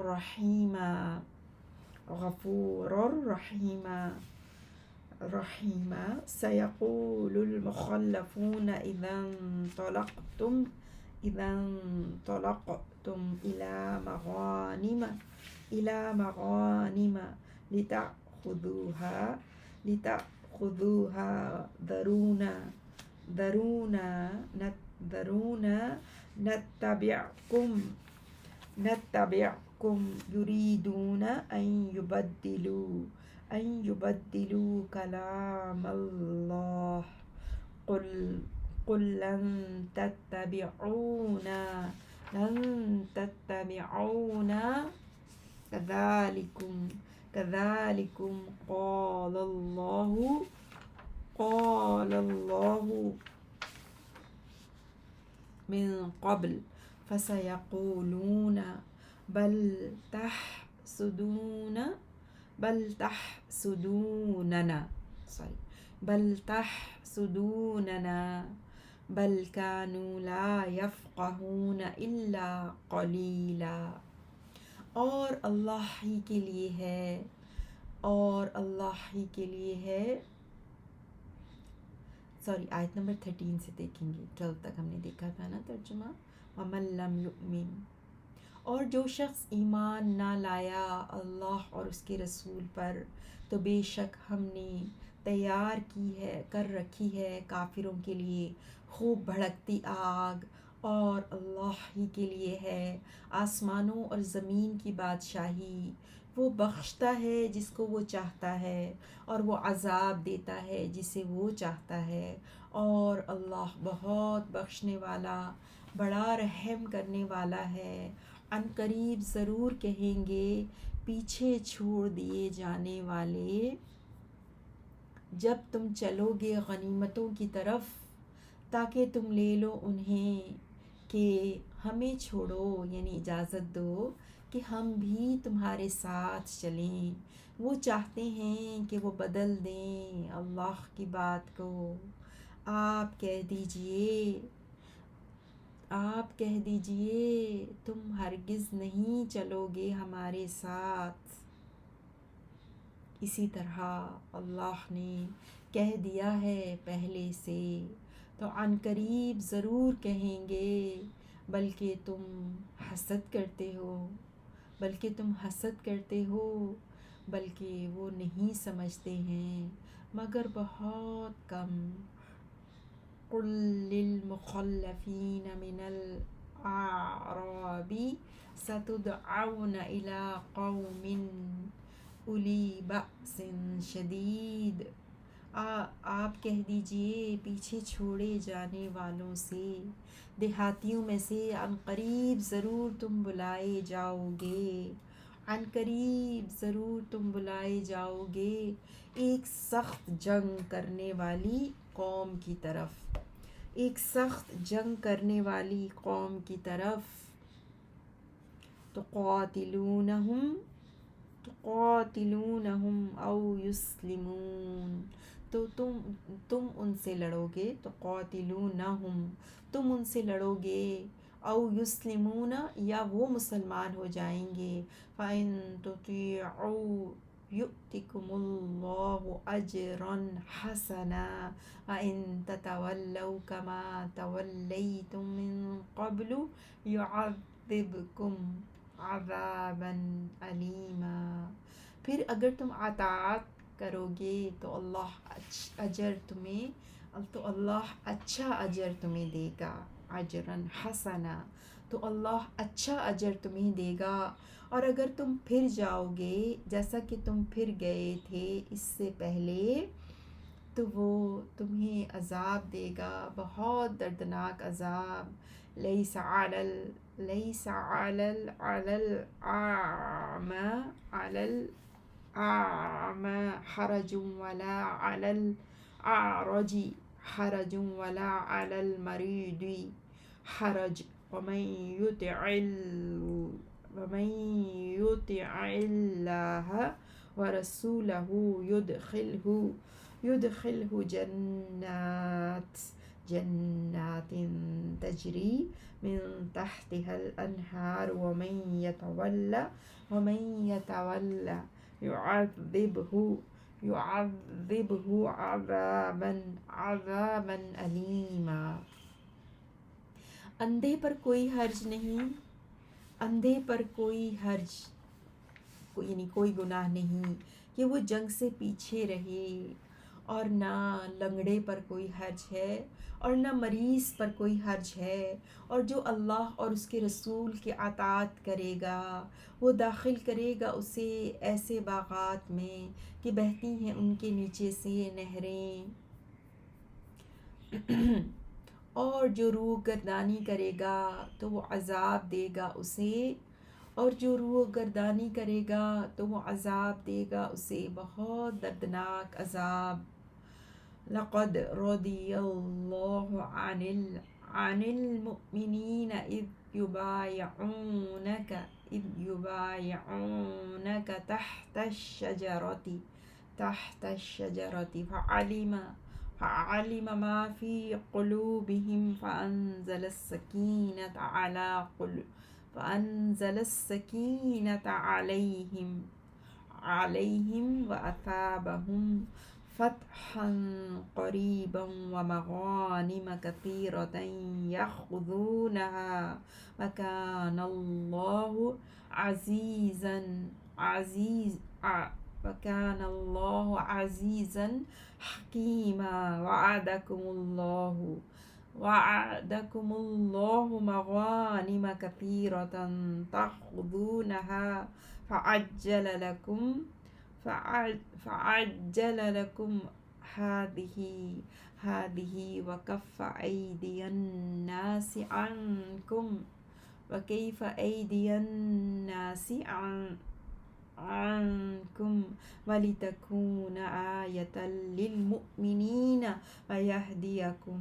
رَحِيمًا۔ سَيَقُولُ الْمُخَلَّفُونَ إِذَا انطَلَقْتُمْ تم إلى مغانم لتأخذوها ذرونا نتبعكم يريدون أن يبدلوا كلام الله. قل قل لن تتبعونا كذلكم قال الله من قبل فسيقولون بل تحسدوننا بل كانوا لا يفقهون إلا قليلا. اور اللہ ہی کے لیے ہے آیت نمبر 13 سے دیکھیں گے، 12 تک ہم نے دیکھا تھا نا ترجمہ. وَمَن لَّمْ يُؤْمِن، اور جو شخص ایمان نہ لایا اللہ اور اس کے رسول پر، تو بے شک ہم نے تیار کر رکھی ہے کافروں کے لیے خوب بھڑکتی آگ. اور اللہ ہی کے لیے ہے آسمانوں اور زمین کی بادشاہی. وہ بخشتا ہے جس کو وہ چاہتا ہے اور وہ عذاب دیتا ہے جسے وہ چاہتا ہے. اور اللہ بہت بخشنے والا، بڑا رحم کرنے والا ہے. عن قریب ضرور کہیں گے پیچھے چھوڑ دیے جانے والے، جب تم چلو گے غنیمتوں کی طرف تاکہ تم لے لو انہیں، کہ ہمیں چھوڑو، یعنی اجازت دو کہ ہم بھی تمہارے ساتھ چلیں. وہ چاہتے ہیں کہ وہ بدل دیں اللہ کی بات کو. آپ کہہ دیجئے تم ہرگز نہیں چلو گے ہمارے ساتھ. اسی طرح اللہ نے کہہ دیا ہے پہلے سے، تو عن قریب ضرور کہیں گے بلکہ تم حسد کرتے ہو بلکہ وہ نہیں سمجھتے ہیں مگر بہت کم. قل للمخلفین من الأعراب ستدعون إلى قوم أولی بأس شدید. آپ کہہ دیجئے پیچھے چھوڑے جانے والوں سے، دیہاتیوں میں سے، عن قریب ضرور تم بلائے جاؤ گے ایک سخت جنگ کرنے والی قوم کی طرف. تقاتلونہم او یسلمون، تو تم ان سے لڑو گے. تم ان سے لڑو گے، او یسلمون، یا وہ مسلمان ہو جائیں گے. فَإِن تُطِیعُوا یُؤْتِکُمُ اللَّهُ أَجْرًا حَسَنًا وَإِن تَتَوَلَّوْا كَمَا تَوَلَّیْتُم مِّن قَبْلُ يُعَذِّبْكُمْ عَذَابًا أَلِیمًا. پھر اگر تم اطاعت کرو گے تو اللہ اچھا اجر تمہیں دے گا. اجرًا حسنا، تو اللہ اچھا اجر تمہیں دے گا. اور اگر تم پھر جاؤ گے جیسا کہ تم پھر گئے تھے اس سے پہلے، تو وہ تمہیں عذاب دے گا، بہت دردناک عذاب. لیس علی الأعمى حرج ولا علی الأعرج حرج ولا علی المریض حرج ومن يطع اللہ ورسولہ يدخلہ جنات تجری من تحتها الانہار ومن يتولى يعذبه عذابا علیما. اندھے پر کوئی حرج نہیں اندھے پر کوئی حرج یعنی کوئی گناہ نہیں کہ وہ جنگ سے پیچھے رہے، اور نہ لنگڑے پر کوئی حرج ہے اور نہ مریض پر کوئی حرج ہے، اور جو اللہ اور اس کے رسول کی اطاعت کرے گا وہ داخل کرے گا اسے ایسے باغات میں کہ بہتی ہیں ان کے نیچے سے نہریں، اور جو روح گردانی کرے گا تو وہ عذاب دے گا اسے، اور جو روح گردانی کرے گا تو وہ عذاب دے گا اسے بہت دردناک عذاب۔ لقد رضی اللہ عن المؤمنین اذ یبایعونک تحت الشجرة فعلم ما في قلوبهم فأنزل السكينة عليهم وأثابهم فتحا قريبا ومغانم كثيرة يأخذونها وكان الله عزيزا حكيما وعدكم الله مغانم كثيرة تأخذونها فعجل لكم هذه وكف أيدي الناس عنكم وكيف أيدي الناس عنكم ولتكون آية للمؤمنين ويهديكم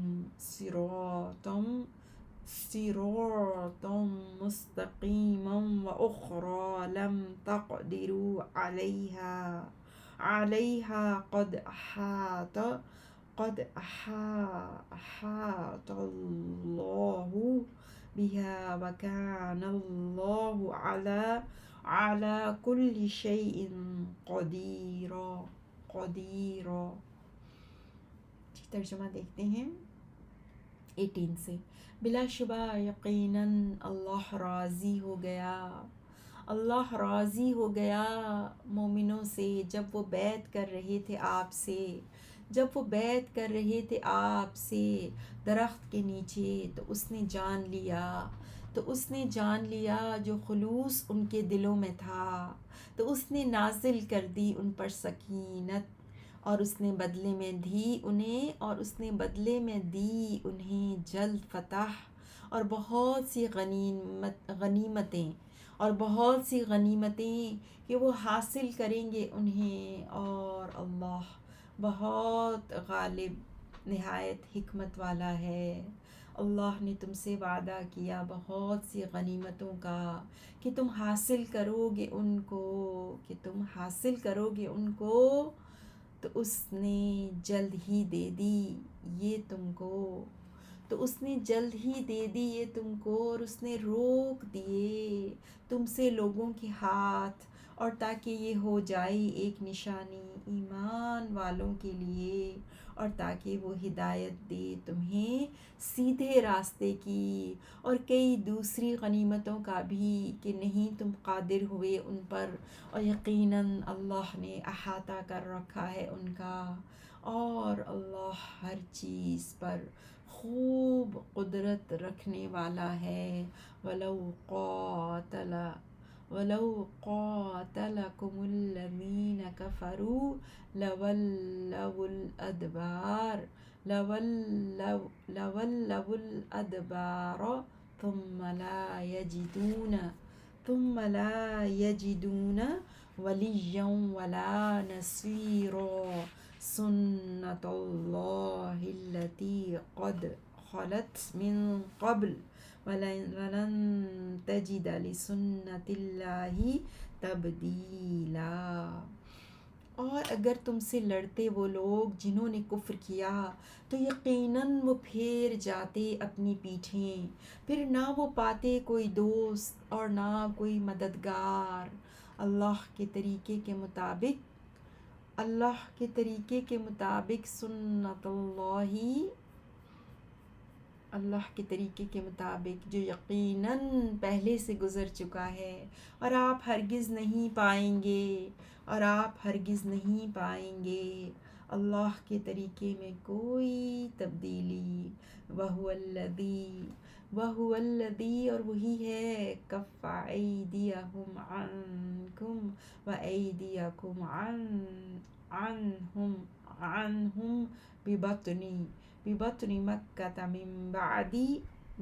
صراطا مستقيما وأخرى لم تقدروا عليها قد أحاط الله بها وكان الله على كل شيء قديرا۔ ترجمہ دیکھتے ہیں 18 سے۔ بلا شبہ یقیناً اللہ راضی ہو گیا مومنوں سے جب وہ بیعت کر رہے تھے آپ سے درخت کے نیچے، تو اس نے جان لیا جو خلوص ان کے دلوں میں تھا، تو اس نے نازل کر دی ان پر سکینت، اور اس نے بدلے میں دی انہیں جلد فتح اور بہت سی غنیمتیں کہ وہ حاصل کریں گے انہیں، اور اللہ بہت غالب نہایت حکمت والا ہے۔ اللہ نے تم سے وعدہ کیا بہت سی غنیمتوں کا کہ تم حاصل کرو گے ان کو، تو اس نے جلد ہی دے دی یہ تم کو، اور اس نے روک دیے تم سے لوگوں کے ہاتھ، اور تاکہ یہ ہو جائے ایک نشانی ایمان والوں کے لیے، اور تاکہ وہ ہدایت دے تمہیں سیدھے راستے کی، اور کئی دوسری غنیمتوں کا بھی کہ نہیں تم قادر ہوئے ان پر، اور یقیناً اللہ نے احاطہ کر رکھا ہے ان کا، اور اللہ ہر چیز پر خوب قدرت رکھنے والا ہے۔ وَلَوْ قَاتَلَكُمُ الَّذِينَ كَفَرُوا لَوَلَّوُا الْأَدْبَارَ ثُمَّ لَا يَجِدُونَ وَلِيًّا وَلَا نَصِيرًا سُنَّتَ اللَّهِ الَّتِي قَدْ خَلَتْ مِن قَبْلُ وَلَن تَجِدَ لِسُنَّتِ اللَّهِ تَبْدِيلًا۔ اور اگر تم سے لڑتے وہ لوگ جنہوں نے کفر کیا، تو یقیناً وہ پھیر جاتے اپنی پیٹھیں، پھر نہ وہ پاتے کوئی دوست اور نہ کوئی مددگار، اللہ کے طریقے کے مطابق اللہ کے طریقے کے مطابق جو یقیناً پہلے سے گزر چکا ہے، اور آپ ہرگز نہیں پائیں گے، اور آپ ہرگز نہیں پائیں گے اللہ کے طریقے میں کوئی تبدیلی۔ وَهُوَ الَّذِي اور وہی ہے کَفَّ أَيْدِيَهُمْ عَنْكُمْ وَأَيْدِيَكُمْ عَنْهُمْ بِبَطْنِ مَكَّةَ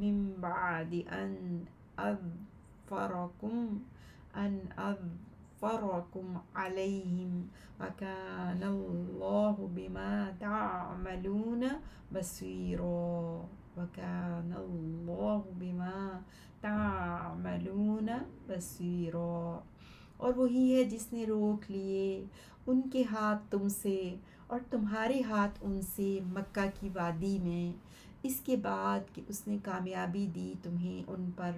من بعد أن أظفركم عليهم وكان الله بما تعملون بصيرا وكان الله بما تعملون بصيرا۔ اور وہی ہے جس نے روک لیے ان کے ہاتھ تم سے اور تمہارے ہاتھ ان سے مکہ کی وادی میں، اس کے بعد کہ اس نے کامیابی دی تمہیں ان پر،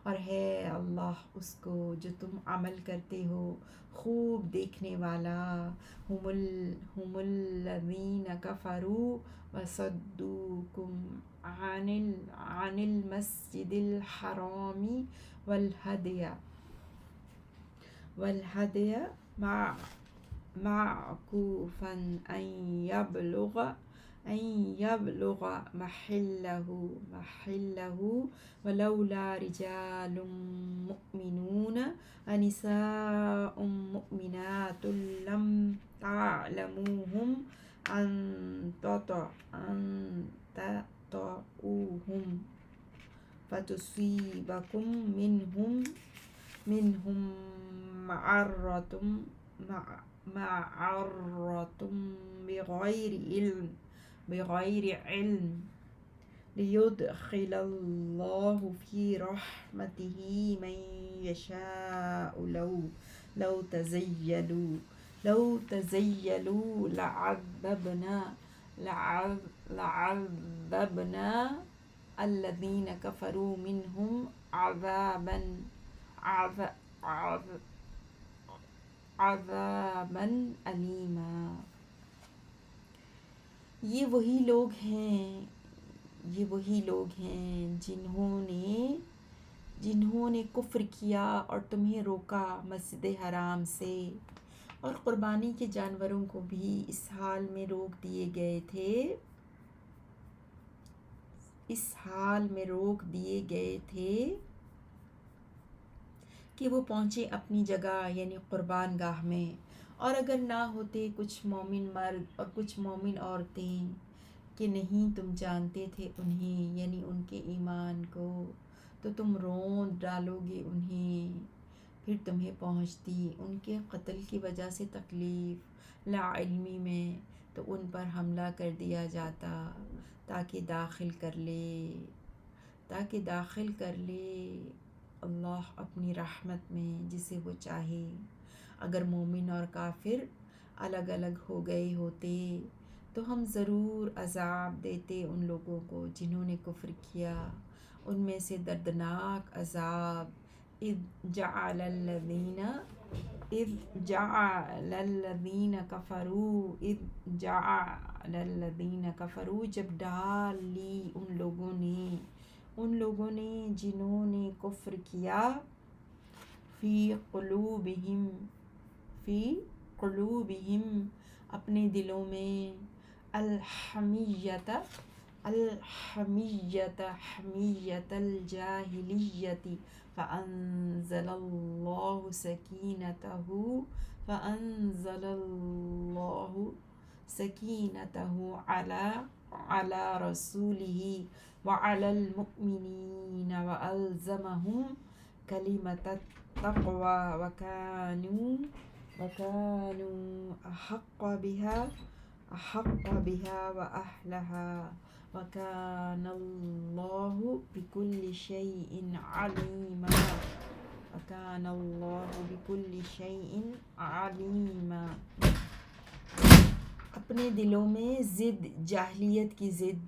اور ہے اللہ اس کو جو تم عمل کرتے ہو خوب دیکھنے والا۔ ہم الذین کفروا وصدوکم عن المسجد الحرام والهدي معكوفا أن يبلغ محله ولولا رجال مؤمنون ونساء مؤمنات لم تعلموهم أن تطؤوهم فتصيبكم منهم معرة بغير علم ليدخل الله في رحمته من يشاء لو تزيلوا لعذبنا الذين كفروا منهم عذابا علیما۔ یہ وہی لوگ ہیں جنہوں نے کفر کیا اور تمہیں روکا مسجد حرام سے، اور قربانی کے جانوروں کو بھی اس حال میں روک دیے گئے تھے کہ وہ پہنچے اپنی جگہ یعنی قربان گاہ میں، اور اگر نہ ہوتے کچھ مومن مرد اور کچھ مومن عورتیں کہ نہیں تم جانتے تھے انہیں یعنی ان کے ایمان کو، تو تم روند ڈالو گے انہیں، پھر تمہیں پہنچتی ان کے قتل کی وجہ سے تکلیف لا علمی میں، تو ان پر حملہ کر دیا جاتا تاکہ داخل کر لے اللہ اپنی رحمت میں جسے وہ چاہے۔ اگر مومن اور کافر الگ الگ ہو گئے ہوتے تو ہم ضرور عذاب دیتے ان لوگوں کو جنہوں نے کفر کیا، ان میں سے دردناک عذاب۔ اذ جعل الذین کفروا جب ڈال لی ان لوگوں نے جنہوں نے کفر کیا، فی قلوبہم اپنے دلوں میں، الحمیۃ حمیۃ الجاہلیۃ، فأنزل اللہ سکینتہ علی رسولہ وعلی المؤمنین وألزمہم کلمۃ التقوی وکانوا احق بها وأہلہا وکان اللہ بکل شیء علیما۔ اپنے دلوں میں ضد، جاہلیت کی ضد،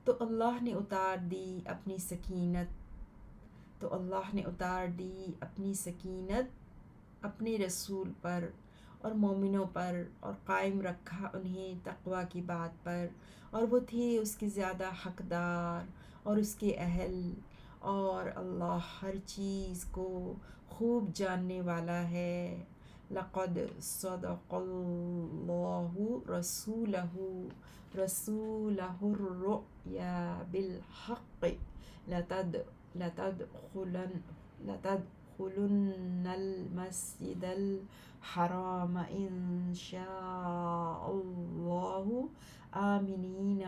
تو اللہ نے اتار دی اپنی سکینت اپنے رسول پر، اور مومنوں پر، اور قائم رکھا انہیں تقوی کی بات پر، اور وہ تھے اس کے زیادہ حقدار اور اس کے اہل، اور اللہ ہر چیز کو خوب جاننے والا ہے۔ لقد صدق اللہ رسولہ الرؤیا بالحق لتدخلن المسجد الحرام ان شاء اللہ آمنین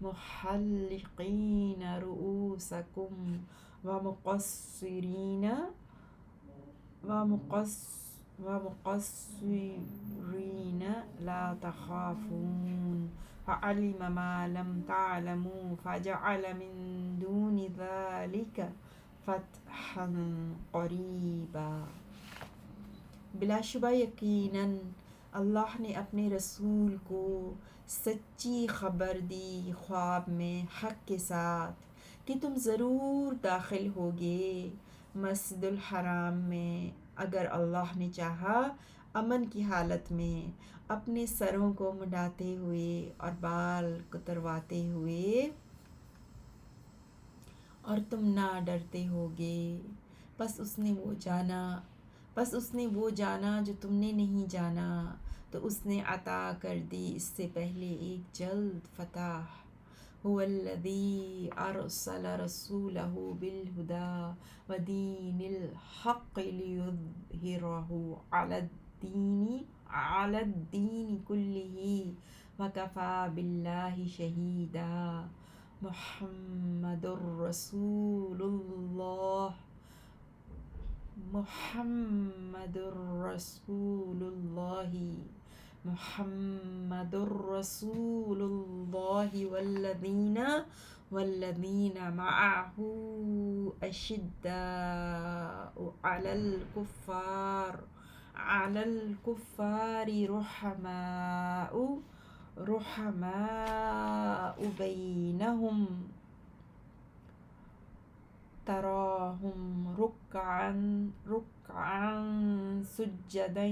محلقین رؤوسکم ومقصرین لا تخافون فعلم ما لم تعلموا فجعل من دون ذلك فتحا قریبا۔ بلا شبہ یقیناً اللہ نے اپنے رسول کو سچی خبر دی خواب میں حق کے ساتھ کہ تم ضرور داخل ہوگے مسجد الحرام میں اگر اللہ نے چاہا، امن کی حالت میں، اپنے سروں کو منڈاتے ہوئے اور بال کترواتے ہوئے، اور تم نہ ڈرتے ہوگے۔ پس اس نے وہ جانا جو تم نے نہیں جانا، تو اس نے عطا کر دی اس سے پہلے ایک جلد فتح۔ هو الذی ارسل رسولہ بالہدی ودین الحق لیظہرہ علی الدین کلہ وکفی باللہ شہیدا۔ محمد رسول اللہ محمد رسول اللہ والذین معہ اشداء علی الکفار رحماء بینہم تراہم رکعا سجدا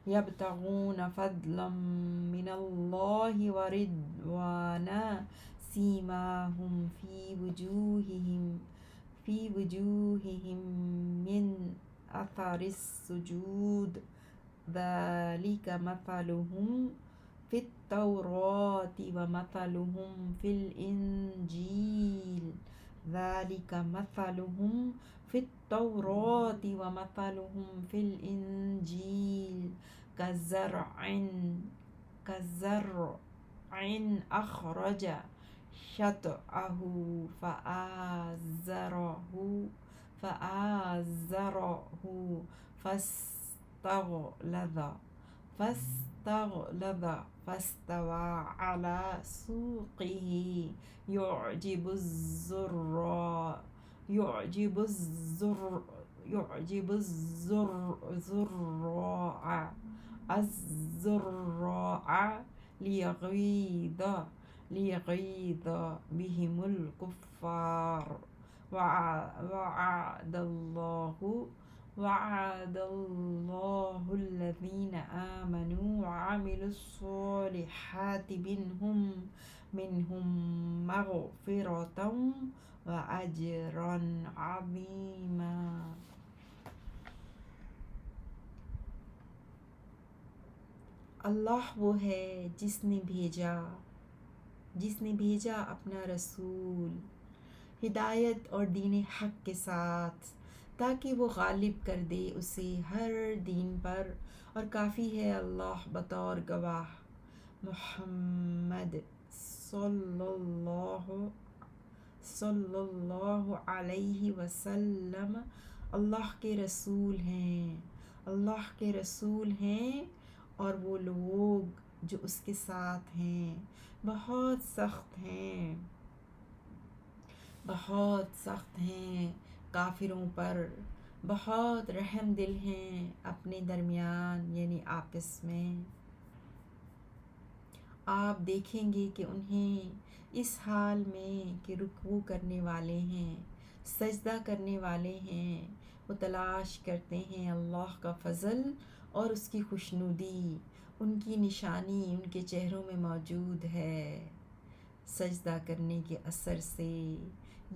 یبتغون فضلا من اللہ ورضوانا سیماہم فی وجوہہم من اثر السجود ذالک مثلہم فی التوراۃ ومثلہم فی الانجیل كزرع أخرج شطأه فآزره فاستغلظ فاستوى على سوقه يعجب الزراع ليغيظ بهم الكفار وعد الله الذين آمنوا وعملوا الصالحات منهم مغفرة وأجرا عظيما۔ اللہ وہ ہے جس نے بھیجا اپنا رسول ہدایت اور دین حق کے ساتھ تاکہ وہ غالب کر دے اسے ہر دین پر، اور کافی ہے اللہ بطور گواہ۔ محمد صلی اللہ علیہ وسلم اللہ کے رسول ہیں اور وہ لوگ جو اس کے ساتھ ہیں بہت سخت ہیں کافروں پر، بہت رحم دل ہیں اپنے درمیان یعنی آپس میں۔ آپ دیکھیں گے کہ انہیں اس حال میں کہ رکوع کرنے والے ہیں، سجدہ کرنے والے ہیں، وہ تلاش کرتے ہیں اللہ کا فضل اور اس کی خوشنودی، ان کی نشانی ان کے چہروں میں موجود ہے سجدہ کرنے کے اثر سے۔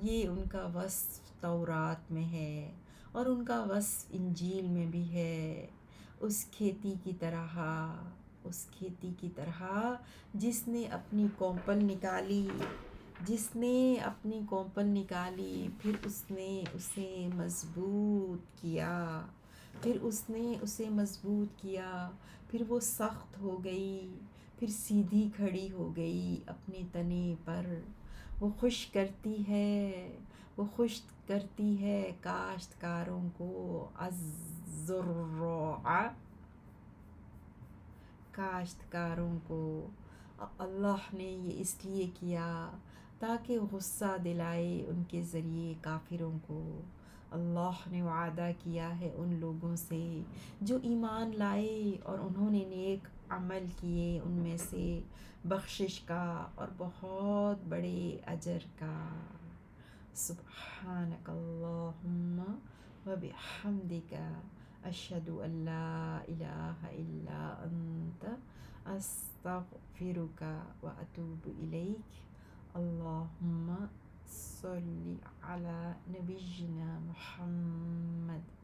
یہ ان کا وصف تورات میں ہے اور ان کا وصف انجیل میں بھی ہے، اس کھیتی کی طرح، اس کھیتی کی طرح جس نے اپنی کومپل نکالی، جس نے اپنی کومپل نکالی، پھر اس نے اسے مضبوط کیا، پھر اس نے اسے مضبوط کیا، پھر وہ سخت ہو گئی، پھر سیدھی کھڑی ہو گئی اپنے تنے پر۔ وہ خوش کرتی ہے، وہ خوش کرتی ہے کاشتکاروں کو، الزراع، کاشتکاروں کو۔ اللہ نے یہ اس لیے کیا تاکہ غصہ دلائے ان کے ذریعے کافروں کو۔ اللہ نے وعدہ کیا ہے ان لوگوں سے جو ایمان لائے اور انہوں نے نیک عمل کیے، ان میں سے بخشش کا اور بہت بڑے اجر کا۔ سبحانک اللہم و بحمدک، اشہد ان لا الہ الا انت، استغفرک و اتوب الیک۔ اللہم صلی علی نبینا محمد۔